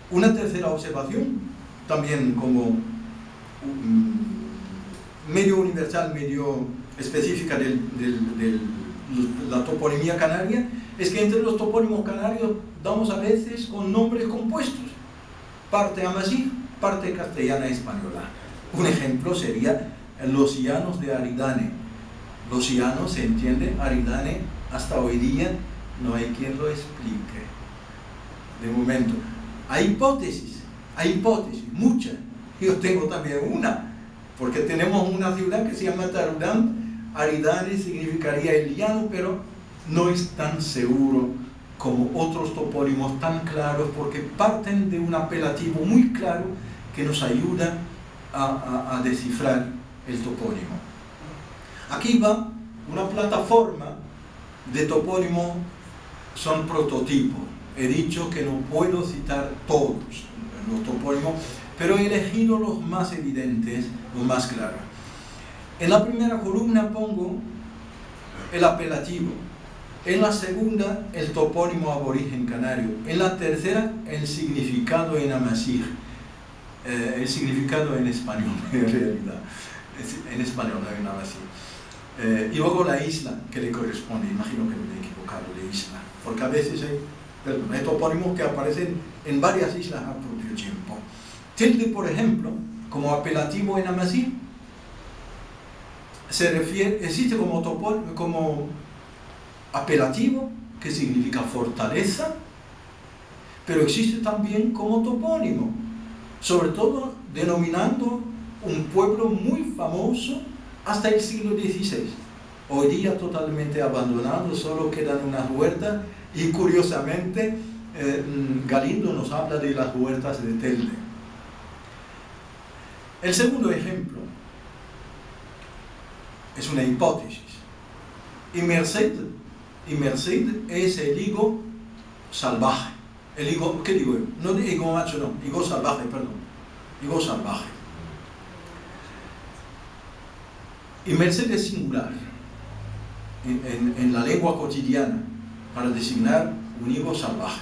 Una tercera observación, también como medio universal, medio específica del la toponimia canaria, es que entre los topónimos canarios damos a veces con nombres compuestos, parte amazigh, parte castellana española. Un ejemplo sería los llanos de Aridane. Los llanos, se entiende, Aridane, hasta hoy día no hay quien lo explique. De momento, hay hipótesis, muchas. Yo tengo también una, porque tenemos una ciudad que se llama Tarudán. Aridane significaría el llano, pero no es tan seguro como otros topónimos tan claros, porque parten de un apelativo muy claro que nos ayuda a descifrar el topónimo. Aquí va una plataforma de topónimos, son prototipos. He dicho que no puedo citar todos los topónimos, pero he elegido los más evidentes, los más claros. En la primera columna pongo el apelativo, en la segunda el topónimo aborigen canario, en la tercera el significado en amazigh, el significado en español, en realidad, en español, no en amazigh. Y luego la isla que le corresponde, imagino que me he equivocado de isla, porque a veces hay topónimos que aparecen en varias islas al propio tiempo. Tilde, por ejemplo, como apelativo en amazigh, existe como apelativo, que significa fortaleza, pero existe también como topónimo, sobre todo denominando un pueblo muy famoso hasta el siglo XVI. Hoy día totalmente abandonado, solo quedan unas huertas, y curiosamente Galindo nos habla de las huertas de Telde. El segundo ejemplo es una hipótesis. Y Merced es el higo salvaje. El higo, ¿qué digo yo? No de higo macho, no, higo salvaje, perdón. Higo salvaje. Y Merced es singular en la lengua cotidiana para designar un higo salvaje.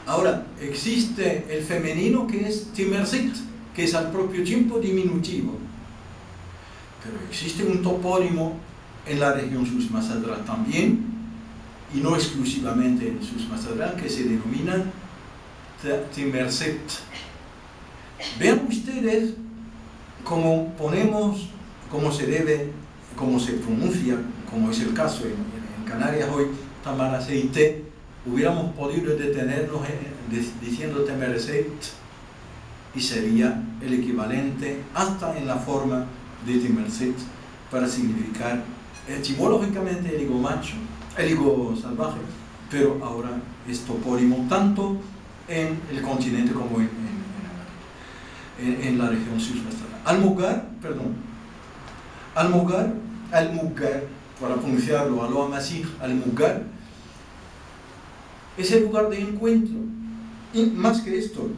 Ahora, existe el femenino que es Timerced, que es al propio tiempo diminutivo. Pero existe un topónimo en la región Sus-Massacrá también, y no exclusivamente en Sus-Massacrá, que se denomina Timerced. Vean ustedes cómo ponemos, cómo se debe, cómo se pronuncia, como es el caso en Canarias hoy, Tamaraceite. Hubiéramos podido detenernos diciendo Timerced, y sería el equivalente hasta en la forma de Timerced para significar etimológicamente el higo macho, el higo salvaje, pero ahora es topónimo tanto en el continente como en la región Sus-Massacrá. Almugar, para pronunciarlo a lo amazigh, Almugar, es el lugar de encuentro. Y más que esto,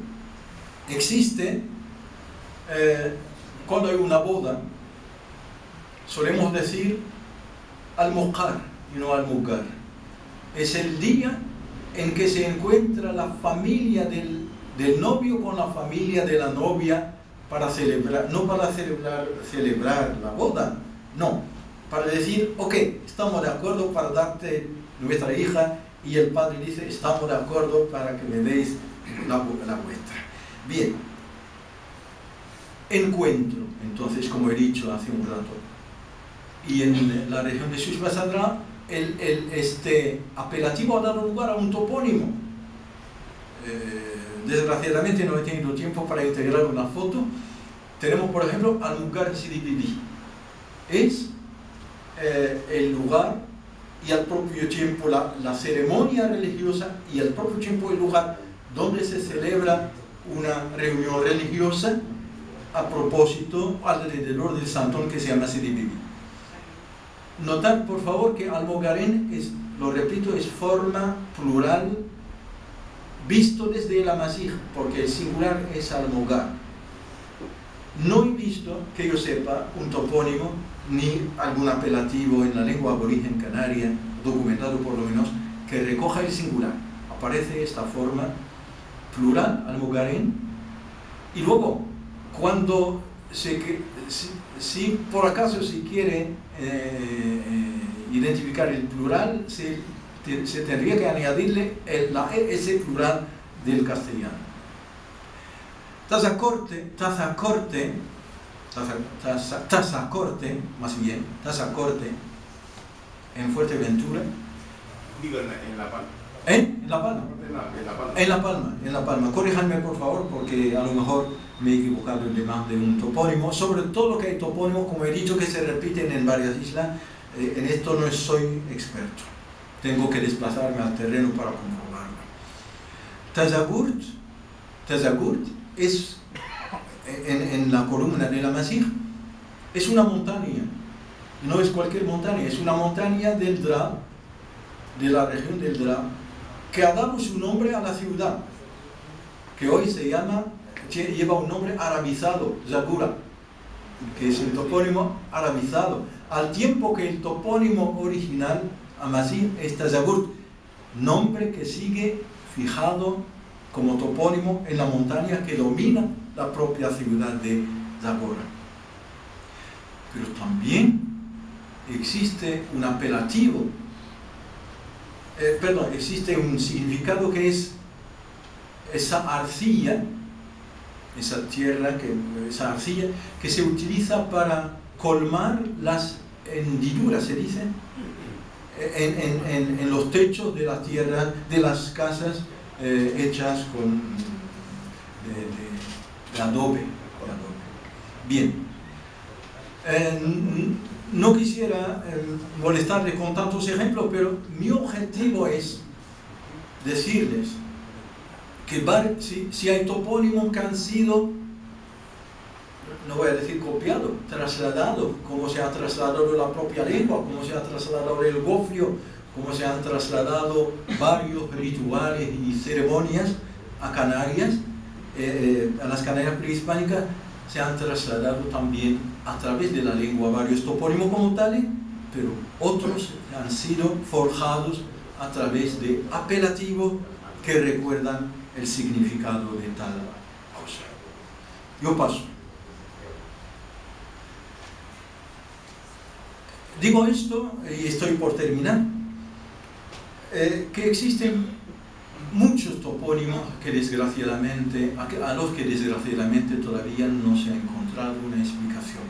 existe, cuando hay una boda, solemos decir Almucar y no Almugar. Es el día en que se encuentra la familia del novio con la familia de la novia para celebrar, no para celebrar la boda, no, para decir, ok, estamos de acuerdo para darte nuestra hija, y el padre dice, estamos de acuerdo para que me deis la vuestra. Bien, encuentro, entonces, como he dicho hace un rato, y en la región de Sus-Massacrá, este apelativo ha dado lugar a un topónimo. Desgraciadamente no he tenido tiempo para integrar una foto. Tenemos, por ejemplo, Almugar Sidibidi. Es el lugar y al propio tiempo la ceremonia religiosa, y al propio tiempo el lugar donde se celebra una reunión religiosa a propósito alrededor del santón que se llama Sidibidi. Notar, por favor, que Almogarén es, lo repito, es forma plural visto desde el amazigh, porque el singular es Almogar. No he visto, que yo sepa, un topónimo ni algún apelativo en la lengua aborigen canaria, documentado por lo menos, que recoja el singular. Aparece esta forma plural, Almogarén, y luego, cuando si por acaso se quiere identificar el plural, se tendría que añadirle la ese plural del castellano. Tazacorte, más bien, Tazacorte, en Fuerteventura. Digo, en La Palma. ¿En La Palma? En La Palma. Corríjanme, por favor, porque a lo mejor me he equivocado en demás de un topónimo. Sobre todo lo que hay topónimos, como he dicho, que se repiten en varias islas, en esto no soy experto. Tengo que desplazarme al terreno para comprobarlo. Tazagurt es, en la columna de la Masir, es una montaña. No es cualquier montaña, es una montaña del Dra, de la región del Dra, que ha dado su nombre a la ciudad, que hoy lleva un nombre arabizado, Zagura, que es el topónimo arabizado, al tiempo que el topónimo original, Amasir, es Tazagurt, nombre que sigue fijado como topónimo en la montaña que domina la propia ciudad de Zagora. Pero también existe un apelativo, existe un significado que es esa arcilla, esa arcilla que se utiliza para colmar las hendiduras, se dice, en los techos de las tierras, de las casas hechas de adobe. Bien. No quisiera molestarles con tantos ejemplos, pero mi objetivo es decirles que si hay topónimos que han sido, no voy a decir copiados, trasladados, como se ha trasladado la propia lengua, como se ha trasladado el gofio, como se han trasladado varios rituales y ceremonias a Canarias, a las Canarias prehispánicas, se han trasladado también a través de la lengua varios topónimos como tales, pero otros han sido forjados a través de apelativos que recuerdan el significado de tal cosa. Yo paso. Digo esto, y estoy por terminar, que existen muchos topónimos que desgraciadamente, a los que desgraciadamente todavía no se ha encontrado una explicación.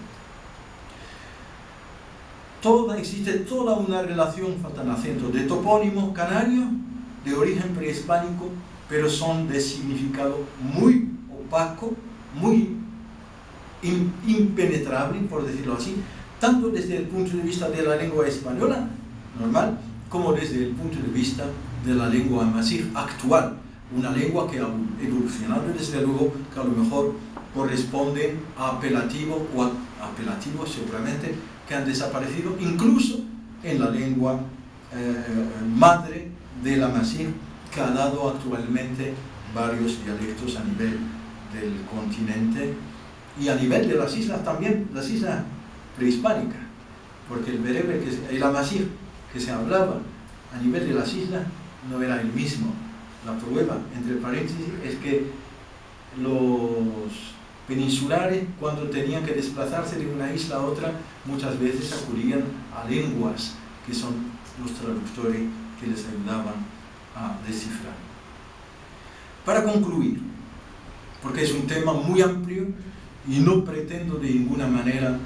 Existe toda una relación faltanacento de topónimos canarios de origen prehispánico, pero son de significado muy opaco, muy impenetrable, por decirlo así, tanto desde el punto de vista de la lengua española normal, como desde el punto de vista de la lengua Masir actual, una lengua que ha evolucionado, desde luego, que a lo mejor corresponden a apelativos o a apelativos seguramente que han desaparecido, incluso en la lengua madre de la Masir, que ha dado actualmente varios dialectos a nivel del continente y a nivel de las islas también, las islas prehispánicas, porque el bereber y el Amasir que se hablaba a nivel de las islas no era el mismo. La prueba, entre paréntesis, es que los peninsulares, cuando tenían que desplazarse de una isla a otra, muchas veces acudían a lenguas que son los traductores que les ayudaban a descifrar. Para concluir, porque es un tema muy amplio y no pretendo de ninguna manera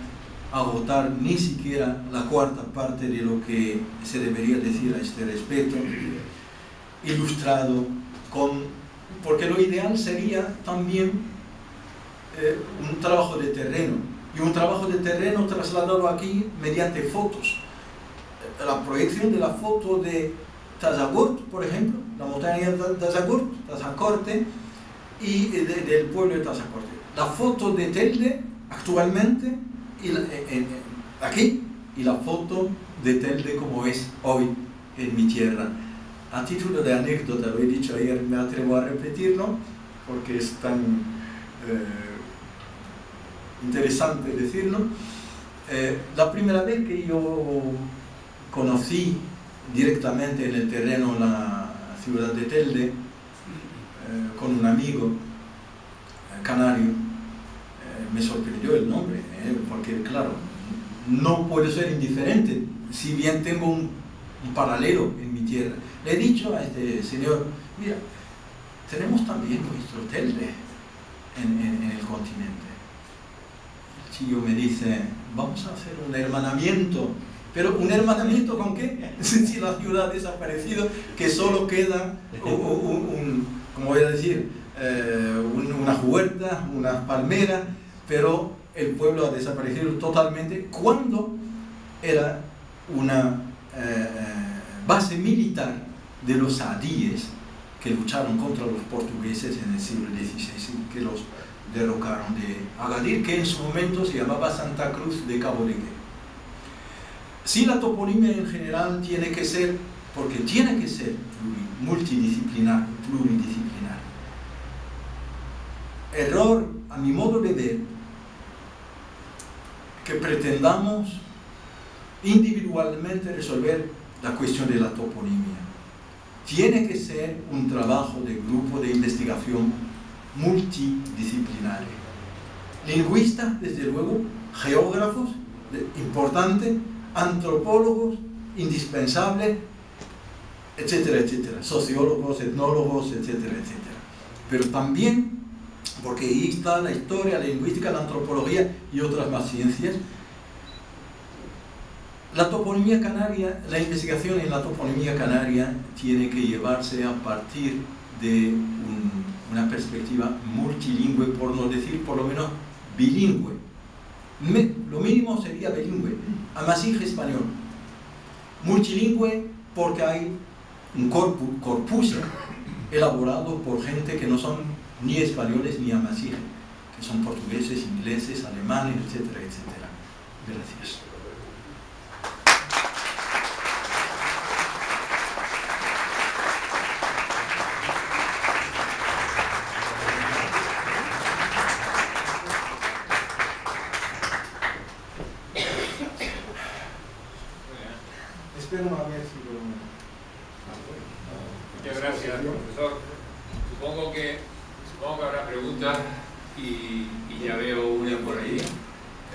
agotar ni siquiera la cuarta parte de lo que se debería decir a este respecto, ilustrado porque lo ideal sería también un trabajo de terreno, y un trabajo de terreno trasladado aquí mediante fotos. La proyección de la foto de Tazagurt, por ejemplo, la montaña de Tazacorte, y del pueblo de Tazacorte. La foto de Telde actualmente, aquí, y la foto de Telde como es hoy en mi tierra. A título de anécdota, lo he dicho ayer, me atrevo a repetirlo, porque es tan interesante decirlo. La primera vez que yo conocí directamente en el terreno la ciudad de Telde, con un amigo canario, me sorprendió el nombre, porque claro, no puedo ser indiferente si bien tengo un paralelo en mi tierra, le he dicho a este señor, mira, tenemos también nuestro telde en el continente. El chillo me dice, vamos a hacer un hermanamiento. ¿Pero un hermanamiento con qué? Si la ciudad ha desaparecido, que solo queda como voy a decir, unas huertas, unas palmeras, pero el pueblo ha desaparecido totalmente cuando era una base militar de los saadíes que lucharon contra los portugueses en el siglo XVI, que los derrocaron de Agadir, que en su momento se llamaba Santa Cruz de Cabo de Guerra. Sí, la toponimia en general tiene que ser, porque tiene que ser multidisciplinar, pluridisciplinar. Error, a mi modo de ver, que pretendamos individualmente resolver la cuestión de la toponimia. Tiene que ser un trabajo de grupo de investigación multidisciplinario. Lingüistas, desde luego, geógrafos, importante, antropólogos, indispensables, etcétera, etcétera, sociólogos, etnólogos, etcétera, etcétera. Pero también, porque ahí está la historia, la lingüística, la antropología y otras más ciencias, la toponimia canaria, la investigación en la toponimia canaria tiene que llevarse a partir de una perspectiva multilingüe, por no decir por lo menos bilingüe. Lo mínimo sería bilingüe, amazigh español. Multilingüe porque hay un corpus elaborado por gente que no son ni españoles ni amazigh, que son portugueses, ingleses, alemanes, etcétera, etcétera. Gracias. Muchas gracias, profesor. Supongo que habrá preguntas y ya veo una por ahí.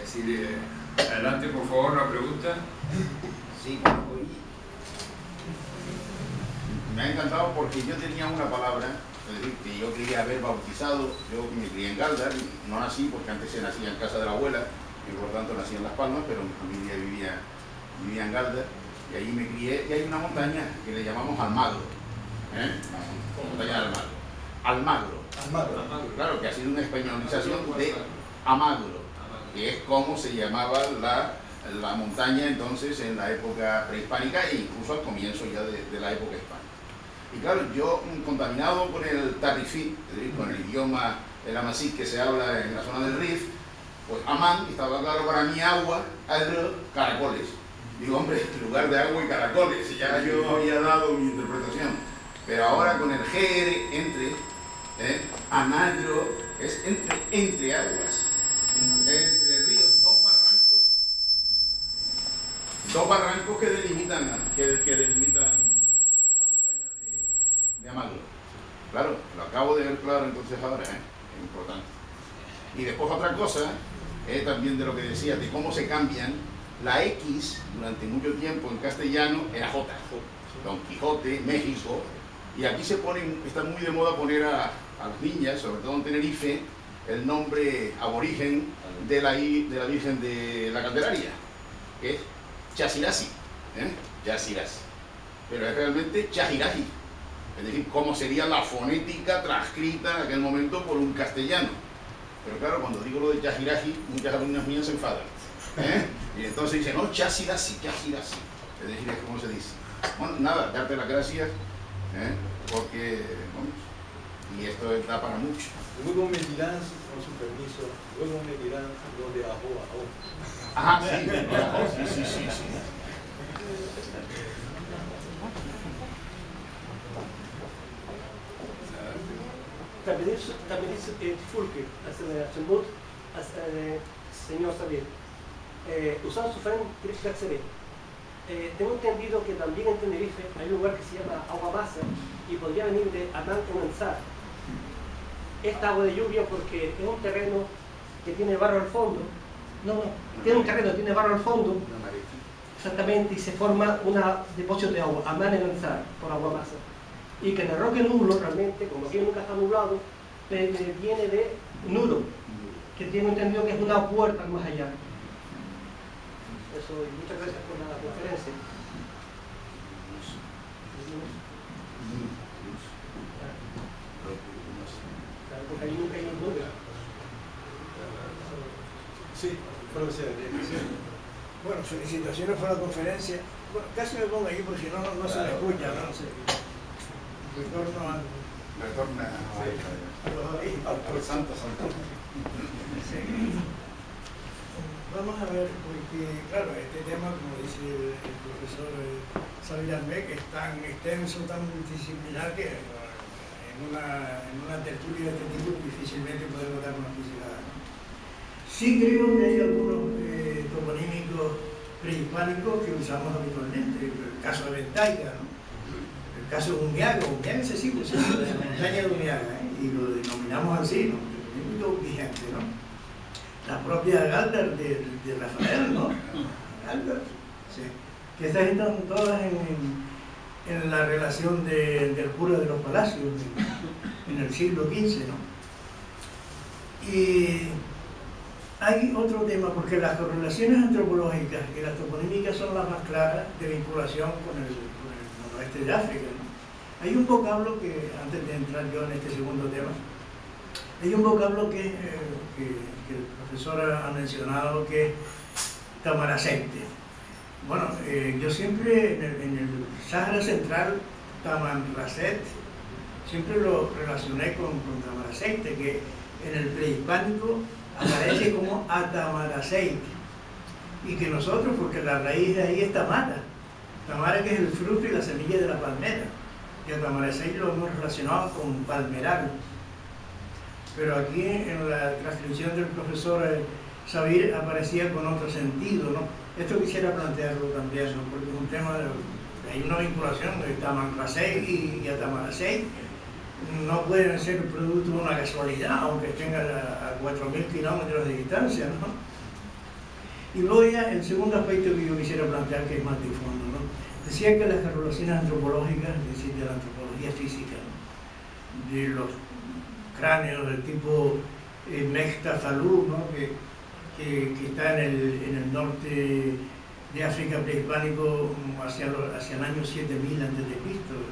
Así de, adelante, por favor, una pregunta. Sí, me ha encantado porque yo tenía una palabra, es decir, que yo quería haber bautizado. Yo me crié en Galdar, no nací porque antes se nacía en casa de la abuela y por lo tanto nací en Las Palmas, pero mi familia vivía en Galdar. Y ahí me crié, y hay una montaña que le llamamos Almagro. La montaña de Almagro. Almagro. Claro, que ha sido una españolización de Amagro, que es como se llamaba la montaña entonces en la época prehispánica e incluso al comienzo ya de la época hispánica. Y claro, yo contaminado con el tarifí, es decir, con el idioma del amazigh que se habla en la zona del Rif, pues Amán, estaba claro para mí agua, caracoles. Digo, hombre, en lugar de agua y caracoles, ya yo había dado mi interpretación. Pero ahora con el GR entre, Amagro es entre aguas, entre ríos, dos barrancos que delimitan la montaña de Amagro. Claro, lo acabo de ver claro entonces ahora, es importante. Y después otra cosa, también de lo que decía, de cómo se cambian. La X, durante mucho tiempo en castellano, era J. Don Quijote, México. Y aquí está muy de moda poner a las niñas, sobre todo en Tenerife, el nombre aborigen de la Virgen de la Candelaria, que es Chasirasi. Chasirasi. Pero es realmente Chahiraji. Es decir, cómo sería la fonética transcrita en aquel momento por un castellano. Pero claro, cuando digo lo de Chahiraji, muchas alumnas mías se enfadan. Y entonces dicen, no, Chasirasi. Es decir, es como se dice. Bueno, nada, darte las gracias, porque, vamos, y esto da para mucho. Luego me dirán, con su permiso, luego me dirán lo de ajo. Ajá, sí. También Fulke, señor Xavier. Usando su frente, tengo entendido que también en Tenerife hay un lugar que se llama Agua Masa y podría venir de Amán Comenzar. Esta agua de lluvia porque es un terreno que tiene barro al fondo. Tiene un terreno, tiene barro al fondo exactamente, y se forma un depósito de agua, Amán en Ansar, por Aguamasa. Y que en el roque nublo, realmente, como aquí nunca está nublado, viene de Nuro, que tengo entendido que es una puerta al más allá. Eso, y muchas gracias por la conferencia. Porque ahí nunca hay ningún. Sí, profesor. Bueno, felicitaciones por la conferencia. Bueno, casi me pongo aquí porque si no, no se me escucha, ¿no? Retorno a al Santo. Sí. Vamos a ver, porque claro, este tema, como dice el profesor Xavier Almec, es tan extenso, tan multidisciplinar que en una tertulia de este tipo difícilmente podemos dar una pincelada, ¿no? Sí creo que hay algunos toponímicos prehispánicos que usamos habitualmente, el caso de Ventaiga, ¿no? El caso de Umiaga se sigue usando, la montaña de Umiaga, y lo denominamos así, ¿no? Toponímico vigente, ¿no? La propia Galdar de Rafael, ¿no? Galdar, sí. Que estas están todas en la relación del cura de los palacios en el siglo XV, ¿no? Y hay otro tema, porque las correlaciones antropológicas y las toponímicas son las más claras de vinculación con el noroeste de África, ¿no? Hay un vocablo que, antes de entrar yo en este segundo tema, hay un vocablo que el profesor ha mencionado, que es tamaraceite. Bueno, yo siempre en el Sahara Central, tamanracet, siempre lo relacioné con tamaraceite, que en el prehispánico aparece como atamaraceite, y que nosotros, porque la raíz de ahí es tamara, tamara que es el fruto y la semilla de la palmera, y atamaraceite lo hemos relacionado con palmeral. Pero aquí en la transcripción del profesor Xavier aparecía con otro sentido, ¿no? Esto quisiera plantearlo también, ¿no? Porque es un tema, hay una vinculación de tamanraceit y atamaraceit, no pueden ser producto de una casualidad, aunque estén a 4.000 kilómetros de distancia, ¿no? Y luego ya el segundo aspecto que yo quisiera plantear, que es más de fondo, ¿no? Decía que las correlaciones antropológicas, es decir, de la antropología física, ¿no? De los cráneos del tipo Mechta-Falú, ¿no? que está en el norte de África prehispánico hacia el año 7000 a.C.,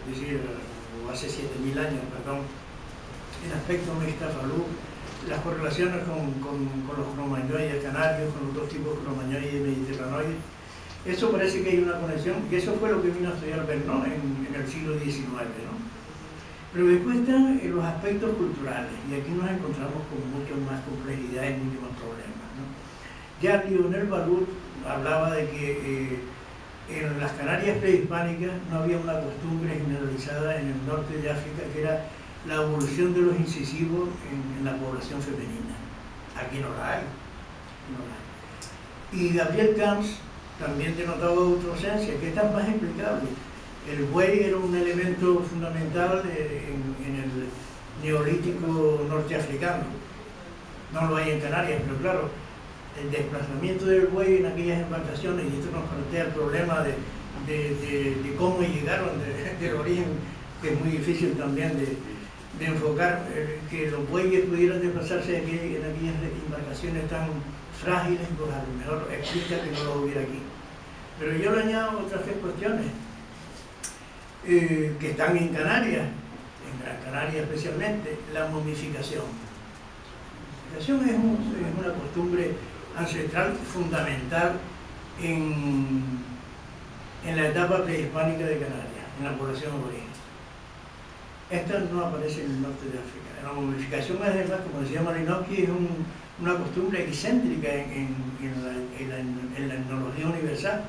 es decir, o hace 7000 años, perdón. El aspecto Mechta-Falú, las correlaciones con los cromañoides canarios, con los dos tipos cromañoides mediterráneos, eso parece que hay una conexión, y eso fue lo que vino a estudiar Vernon en el siglo XIX, ¿no? Pero después están los aspectos culturales, y aquí nos encontramos con mucho más complejidad y muchos más problemas, ¿no? Ya Lionel Balut hablaba de que en las Canarias prehispánicas no había una costumbre generalizada en el norte de África, que era la evolución de los incisivos en la población femenina. Aquí no la hay. No la hay. Y Gabriel Camps también denotaba autocencia, que está más explicable. El buey era un elemento fundamental en el neolítico norteafricano. No lo hay en Canarias, pero claro, el desplazamiento del buey en aquellas embarcaciones, y esto nos plantea el problema de cómo llegaron del origen, que es muy difícil también de enfocar, que los bueyes pudieran desplazarse en aquellas embarcaciones tan frágiles, pues a lo mejor explica que no lo hubiera aquí. Pero yo le añado otras tres cuestiones que están en Canarias, en Gran Canaria especialmente: la momificación. La momificación es una costumbre ancestral fundamental en la etapa prehispánica de Canarias, en la población aborigen. Esta no aparece en el norte de África. La momificación, además, como decía Malinowski, es una costumbre excéntrica en la etnología universal.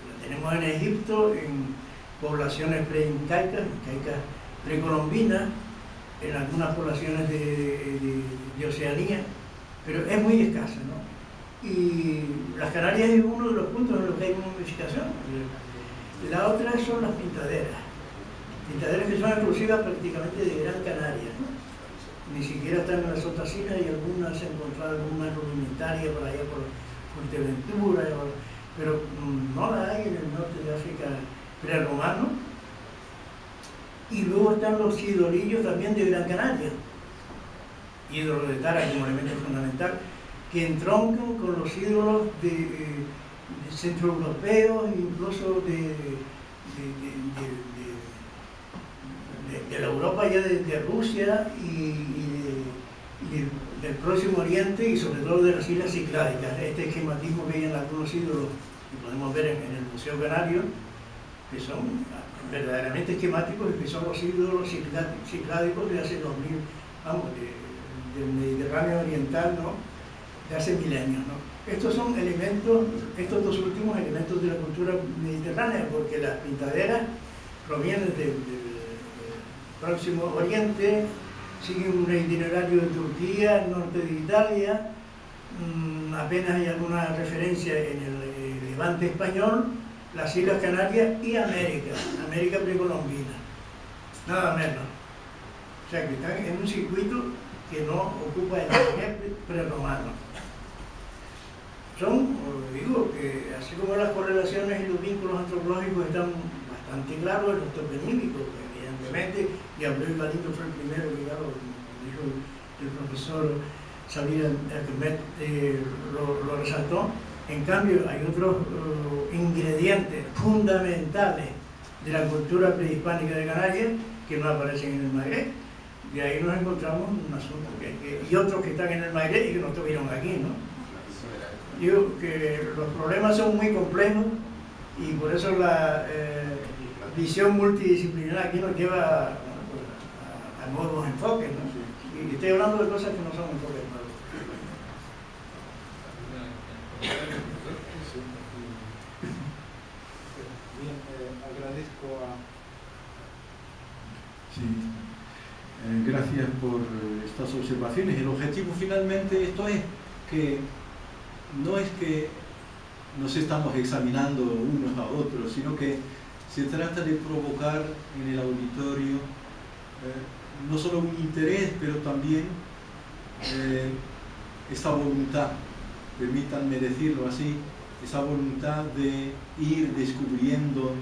La tenemos en Egipto, en poblaciones preincaicas, incaicas precolombinas, en algunas poblaciones de Oceanía, pero es muy escasa, ¿no? Y las Canarias es uno de los puntos en los que hay momificación. La otra son las pintaderas que son exclusivas prácticamente de Gran Canaria, ¿no? Ni siquiera están en las otras islas, y algunas se han encontrado alguna rudimentaria por allá por Fuerteventura, pero no la hay en el norte de África prerromano. Y luego están los idolillos también de Gran Canaria, ídolos de Tara como elemento fundamental, que entroncan con los ídolos de centroeuropeos, incluso de la Europa ya de Rusia y del Próximo Oriente, y sobre todo de las islas Cicládicas. Este esquematismo que hay en algunos ídolos que podemos ver en el Museo Canario, que son verdaderamente esquemáticos y que son los ídolos cicládicos de hace 2000, vamos, del Mediterráneo Oriental, ¿no?, de hace milenios, ¿no? Estos son elementos, estos dos últimos elementos de la cultura mediterránea, porque las pintaderas provienen del Próximo Oriente, siguen un itinerario de Turquía, norte de Italia, apenas hay alguna referencia en el Levante español, las Islas Canarias y América precolombina, nada menos. O sea que están en un circuito que no ocupa el eje prerromano. Son, digo, que así como las correlaciones y los vínculos antropológicos están bastante claros en los toponímicos, evidentemente, y Abreu Galindo fue el primero que ya lo dijo el profesor Xavier Alquemet, lo resaltó. En cambio, hay otros ingredientes fundamentales de la cultura prehispánica de Canarias que no aparecen en el Magreb. Y ahí nos encontramos un asunto y otros que están en el Magreb y que no estuvieron aquí, ¿no? Digo que los problemas son muy complejos y por eso la visión multidisciplinar aquí nos lleva a nuevos enfoques, ¿no? Y estoy hablando de cosas que no son enfoques nuevos. Bien, agradezco a... Sí, gracias por estas observaciones. El objetivo finalmente esto es que no es que nos estamos examinando unos a otros, sino que se trata de provocar en el auditorio no solo un interés, pero también esta voluntad, permítanme decirlo así, esa voluntad de ir descubriendo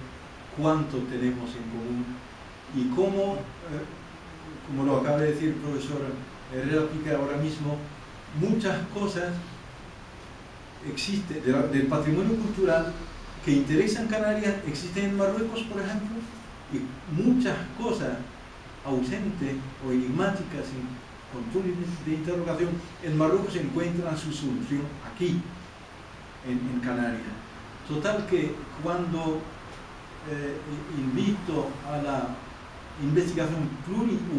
cuánto tenemos en común y cómo, como lo acaba de decir el profesor Herrera Pica ahora mismo, muchas cosas existen del patrimonio cultural que interesan Canarias, existen en Marruecos, por ejemplo, y muchas cosas ausentes o enigmáticas con puntos de interrogación en Marruecos encuentran su solución aquí, en Canarias. Total que cuando invito a la investigación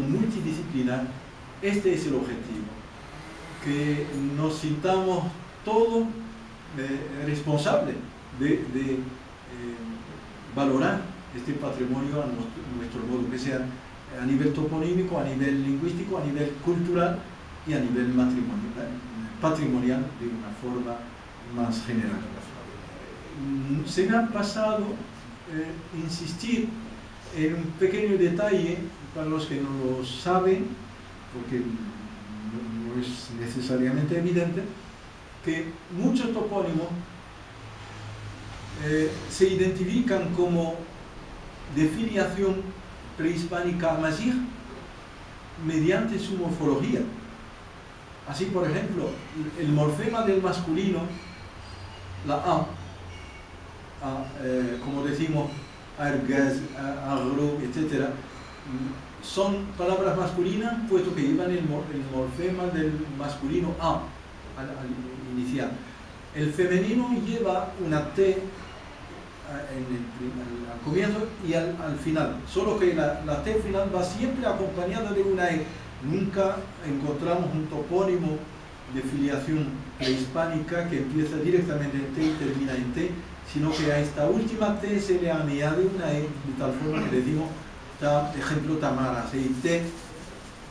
multidisciplinar, este es el objetivo, que nos sintamos todos responsables de valorar este patrimonio a nuestro modo, que sea a nivel toponímico, a nivel lingüístico, a nivel cultural y a nivel patrimonial de una forma más general. Se me ha pasado insistir en un pequeño detalle para los que no lo saben, porque no es necesariamente evidente, que muchos topónimos se identifican como de filiación prehispánica amazigh mediante su morfología. Así, por ejemplo, el morfema del masculino, la A, como decimos, argaz, agro, etc., son palabras masculinas, puesto que llevan el morfema del masculino A al inicial. El femenino lleva una T al comienzo y al final, solo que la T final va siempre acompañada de una E. Nunca encontramos un topónimo de filiación prehispánica que empieza directamente en T y termina en T, sino que a esta última T se le añade una E, de tal forma que decimos, ejemplo, Tamara, y T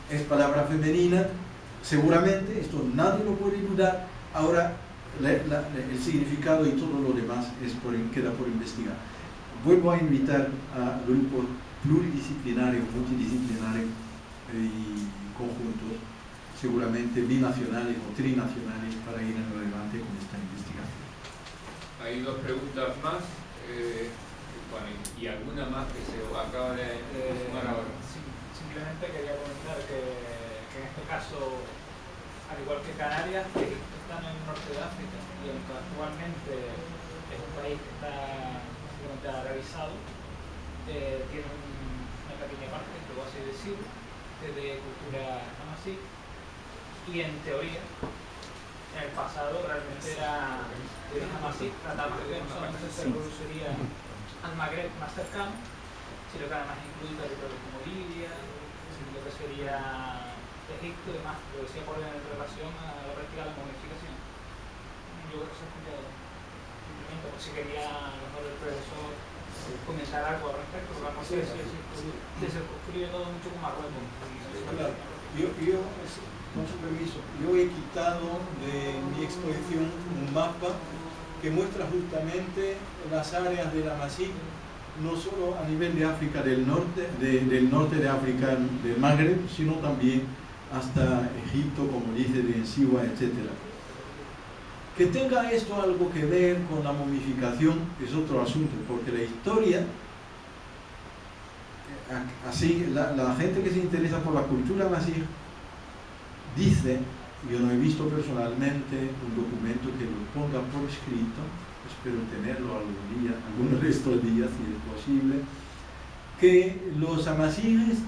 es palabra femenina, seguramente, esto nadie lo puede dudar. Ahora el significado y todo lo demás queda por investigar. Vuelvo a invitar a grupos pluridisciplinarios, multidisciplinarios y conjuntos, seguramente binacionales o trinacionales, para ir en adelante con esta investigación. hay dos preguntas más, bueno, y alguna más que se acaba de sumar ahora. Sí, simplemente quería comentar que en este caso, al igual que Canarias, Egipto está en el norte de África, y aunque actualmente es un país que está simplemente arabizado, tiene una pequeña parte, que voy a así decirlo, de cultura amasí, y en teoría, en el pasado realmente era amasí, tratando de que no solamente se reduciría al Magreb más cercano, sino que además incluye territorios como Libia, lo que sería Egipto y demás, lo decía por en relación a la práctica de la momificación. Yo creo que se ha explicado simplemente, por si quería a lo mejor el profesor comentar algo al respecto, porque no sé si se construye todo mucho con Marruecos. Claro. Yo, con su permiso, yo he quitado de mi exposición un mapa que muestra justamente las áreas de la Amasí, no solo a nivel de África del norte de África del Magreb, sino también hasta Egipto, como dice, de Siwa, etc. Que tenga esto algo que ver con la momificación es otro asunto, porque la historia, así, la gente que se interesa por la cultura amasí dice, yo no he visto personalmente un documento que lo ponga por escrito, espero tenerlo algún día, algunos de estos días si es posible, que los amasíes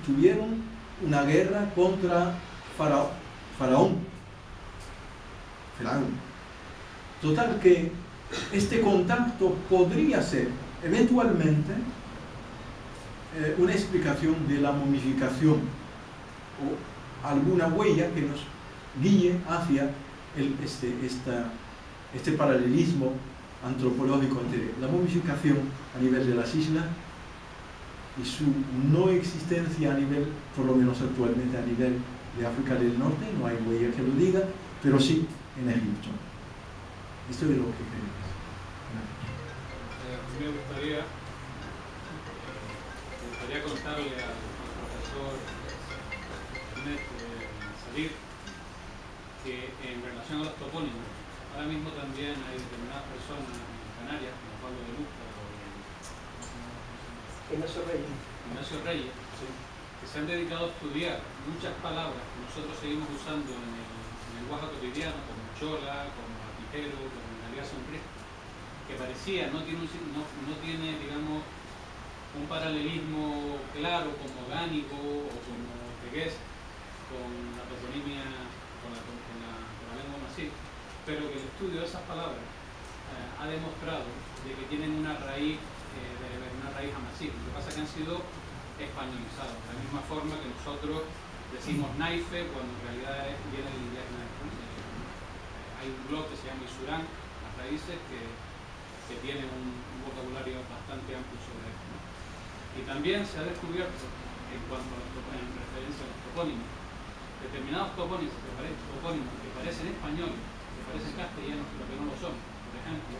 tuvieron una guerra contra Faraón. Total que este contacto podría ser eventualmente una explicación de la momificación o alguna huella que nos guíe hacia este paralelismo antropológico entre la momificación a nivel de las islas y su no existencia a nivel, por lo menos actualmente a nivel de África del Norte, no hay huella que lo diga, pero sí en Egipto. Esto es lo que creo. Me gustaría contarle al profesor Salir que en relación a los topónimos, ahora mismo también hay determinadas personas en Canarias, como Pablo de Luca o Ignacio Reyes, ¿sí?, que se han dedicado a estudiar muchas palabras que nosotros seguimos usando en el lenguaje cotidiano, como chola, como apijero, como realidad sombrera, que parecía, no tiene, digamos, un paralelismo claro como gánico o como tegués con la toponimia, con la lengua amasí, pero que el estudio de esas palabras ha demostrado de que tienen una raíz amasí. Lo que pasa es que han sido españolizados, de la misma forma que nosotros decimos naife cuando en realidad viene del inglés knife. Hay un blog que se llama Isurán, las raíces, que tiene un vocabulario bastante amplio sobre esto, ¿no? Y también se ha descubierto, en referencia a los topónimos, determinados topónimos que parecen españoles, que parecen castellanos, pero que no lo son. Por ejemplo,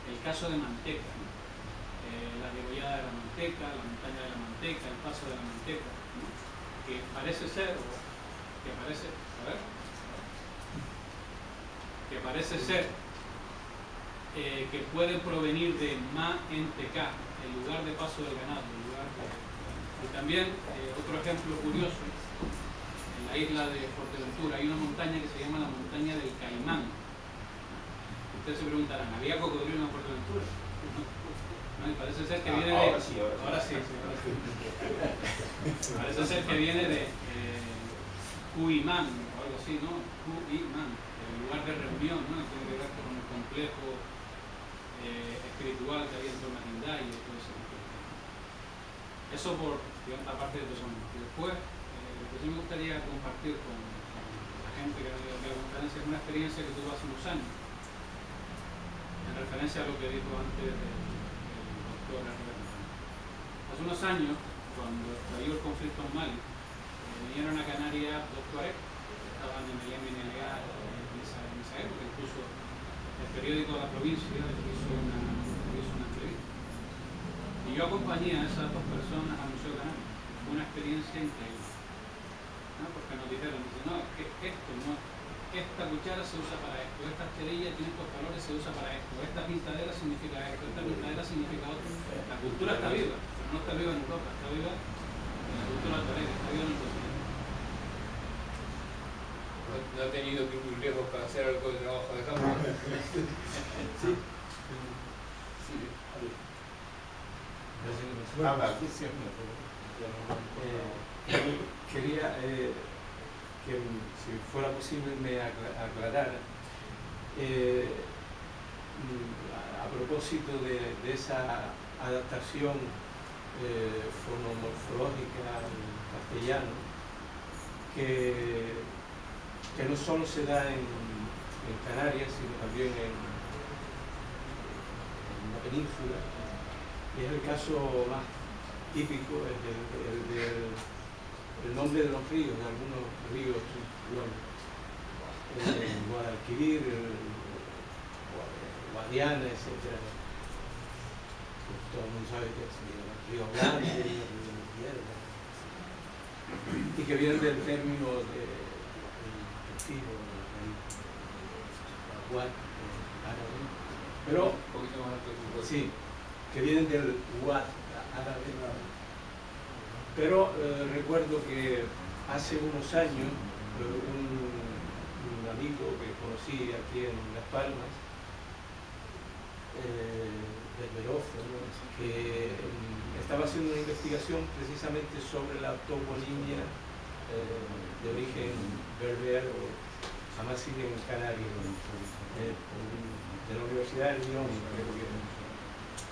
el caso de Manteca, ¿no? La degollada de la manteca, la montaña de la manteca, el paso de la manteca, ¿no? Que parece ser que pueden provenir de Ma-en-Teca, el lugar de paso del ganado, y también otro ejemplo curioso, en la isla de Fuerteventura hay una montaña que se llama la montaña del Caimán. Ustedes se preguntarán, ¿había cocodrilo en Fuerteventura? No, y parece ser que viene de... Ahora sí. Parece ser que viene de Cuimán, o algo así, ¿no? Cuimán, el lugar de reunión, ¿no? Tiene que ver con el complejo espiritual que había en torno a Tindaya y todo eso. Eso por, digamos, la parte de personas. Y después, lo que sí me gustaría compartir con la gente que ha venido a la conferencia es una experiencia que tuve hace unos años, en referencia a lo que dijo antes del doctor Herrera. Hace unos años, cuando estalló el conflicto en Mali, vinieron a Canarias dos tuareg que estaban en el Yemen y en esa época. Incluso el periódico de la provincia hizo una entrevista. Y yo acompañé a esas dos personas al Museo Canario. Fue una experiencia increíble, ¿no? Porque nos dijeron, no, es que esta cuchara se usa para esto, esta esterilla tiene estos valores, se usa para esto, esta pintadera significa esto, esta pintadera significa otro. La cultura está viva, pero no está viva en Europa, está viva en la cultura albanesa, está viva en el continente. No ha tenido que ir muy lejos para hacer algo de trabajo de campo. Sí. Sí. Habla. Quería que, si fuera posible, me aclarara a propósito de esa adaptación fonomorfológica al castellano, que no solo se da en Canarias, sino también en la península, y es el caso más típico, el nombre de los ríos, de algunos ríos, el Guadalquivir, el Guadiana, etc. Pues todo el mundo sabe que es el río Grande, el río Mierda, y que vienen del término de árabe, pero sí, que vienen del Wad árabe. Pero recuerdo que hace unos años un amigo que conocí aquí en Las Palmas, del Verófono, que estaba haciendo una investigación precisamente sobre la toponimia de origen berber o Amazigh en Canarias, de la Universidad de Lyon, creo que.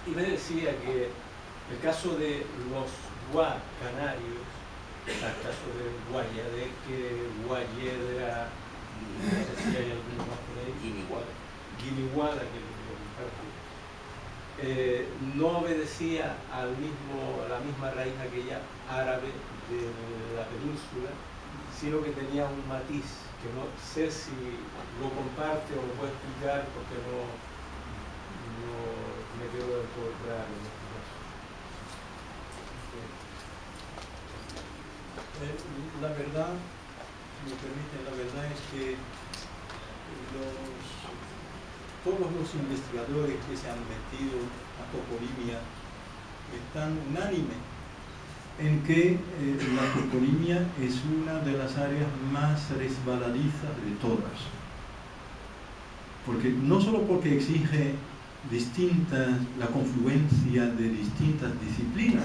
Y me decía que el caso de los Gua canarios, el caso de Guayade, que Guayedra, no sé si hay alguno más por ahí, Guiniguada, que no obedecía a la misma raíz aquella árabe de la península, sino que tenía un matiz que no sé si lo comparte o lo puede explicar, porque no me quedo del todo claro en este caso. La verdad, si me permiten, la verdad es que todos los investigadores que se han metido a toponimia están unánimes en que la toponimia es una de las áreas más resbaladizas de todas. Porque no solo porque exige la confluencia de distintas disciplinas,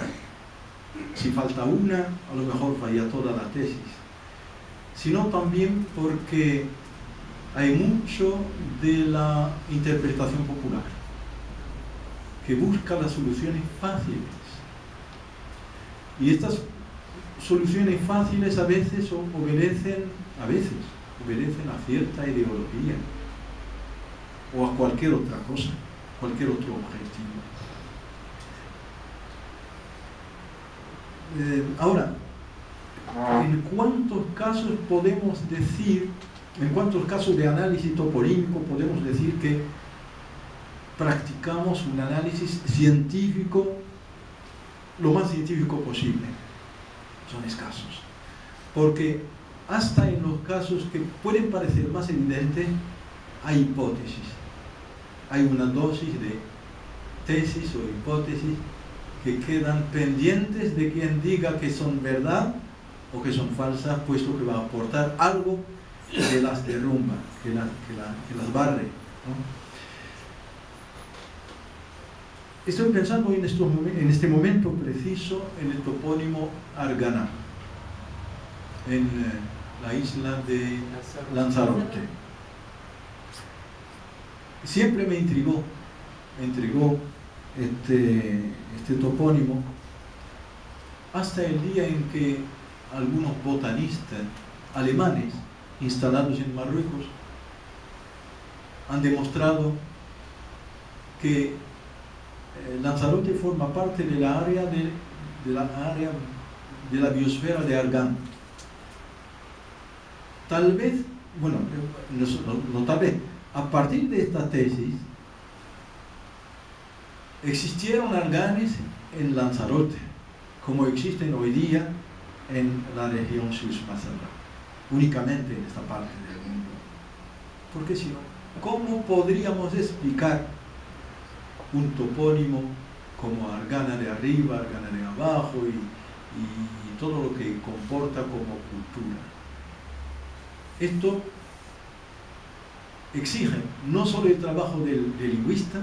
si falta una, a lo mejor falla toda la tesis, sino también porque hay mucho de la interpretación popular, que busca las soluciones fáciles. Y estas soluciones fáciles a veces obedecen a cierta ideología o a cualquier otra cosa, cualquier otro objetivo. Ahora, ¿en cuántos casos de análisis toponímico podemos decir que practicamos un análisis científico lo más científico posible? Son escasos, porque hasta en los casos que pueden parecer más evidentes hay hipótesis, hay una dosis de tesis o hipótesis que quedan pendientes de quien diga que son verdad o que son falsas, puesto que va a aportar algo que las derrumba, que las barre, ¿no? Estoy pensando en este momento preciso en el topónimo Arganá, en la isla de Lanzarote. Siempre me intrigó este topónimo, hasta el día en que algunos botanistas alemanes instalados en Marruecos han demostrado que Lanzarote forma parte de la área de la biosfera de Argán. Tal vez, bueno, no tal vez, a partir de esta tesis existieron arganes en Lanzarote, como existen hoy día en la región Sus Mazara, únicamente en esta parte del mundo. Porque si no, ¿cómo podríamos explicar un topónimo como Argana de arriba, Argana de abajo y todo lo que comporta como cultura? Esto exige no solo el trabajo del lingüista,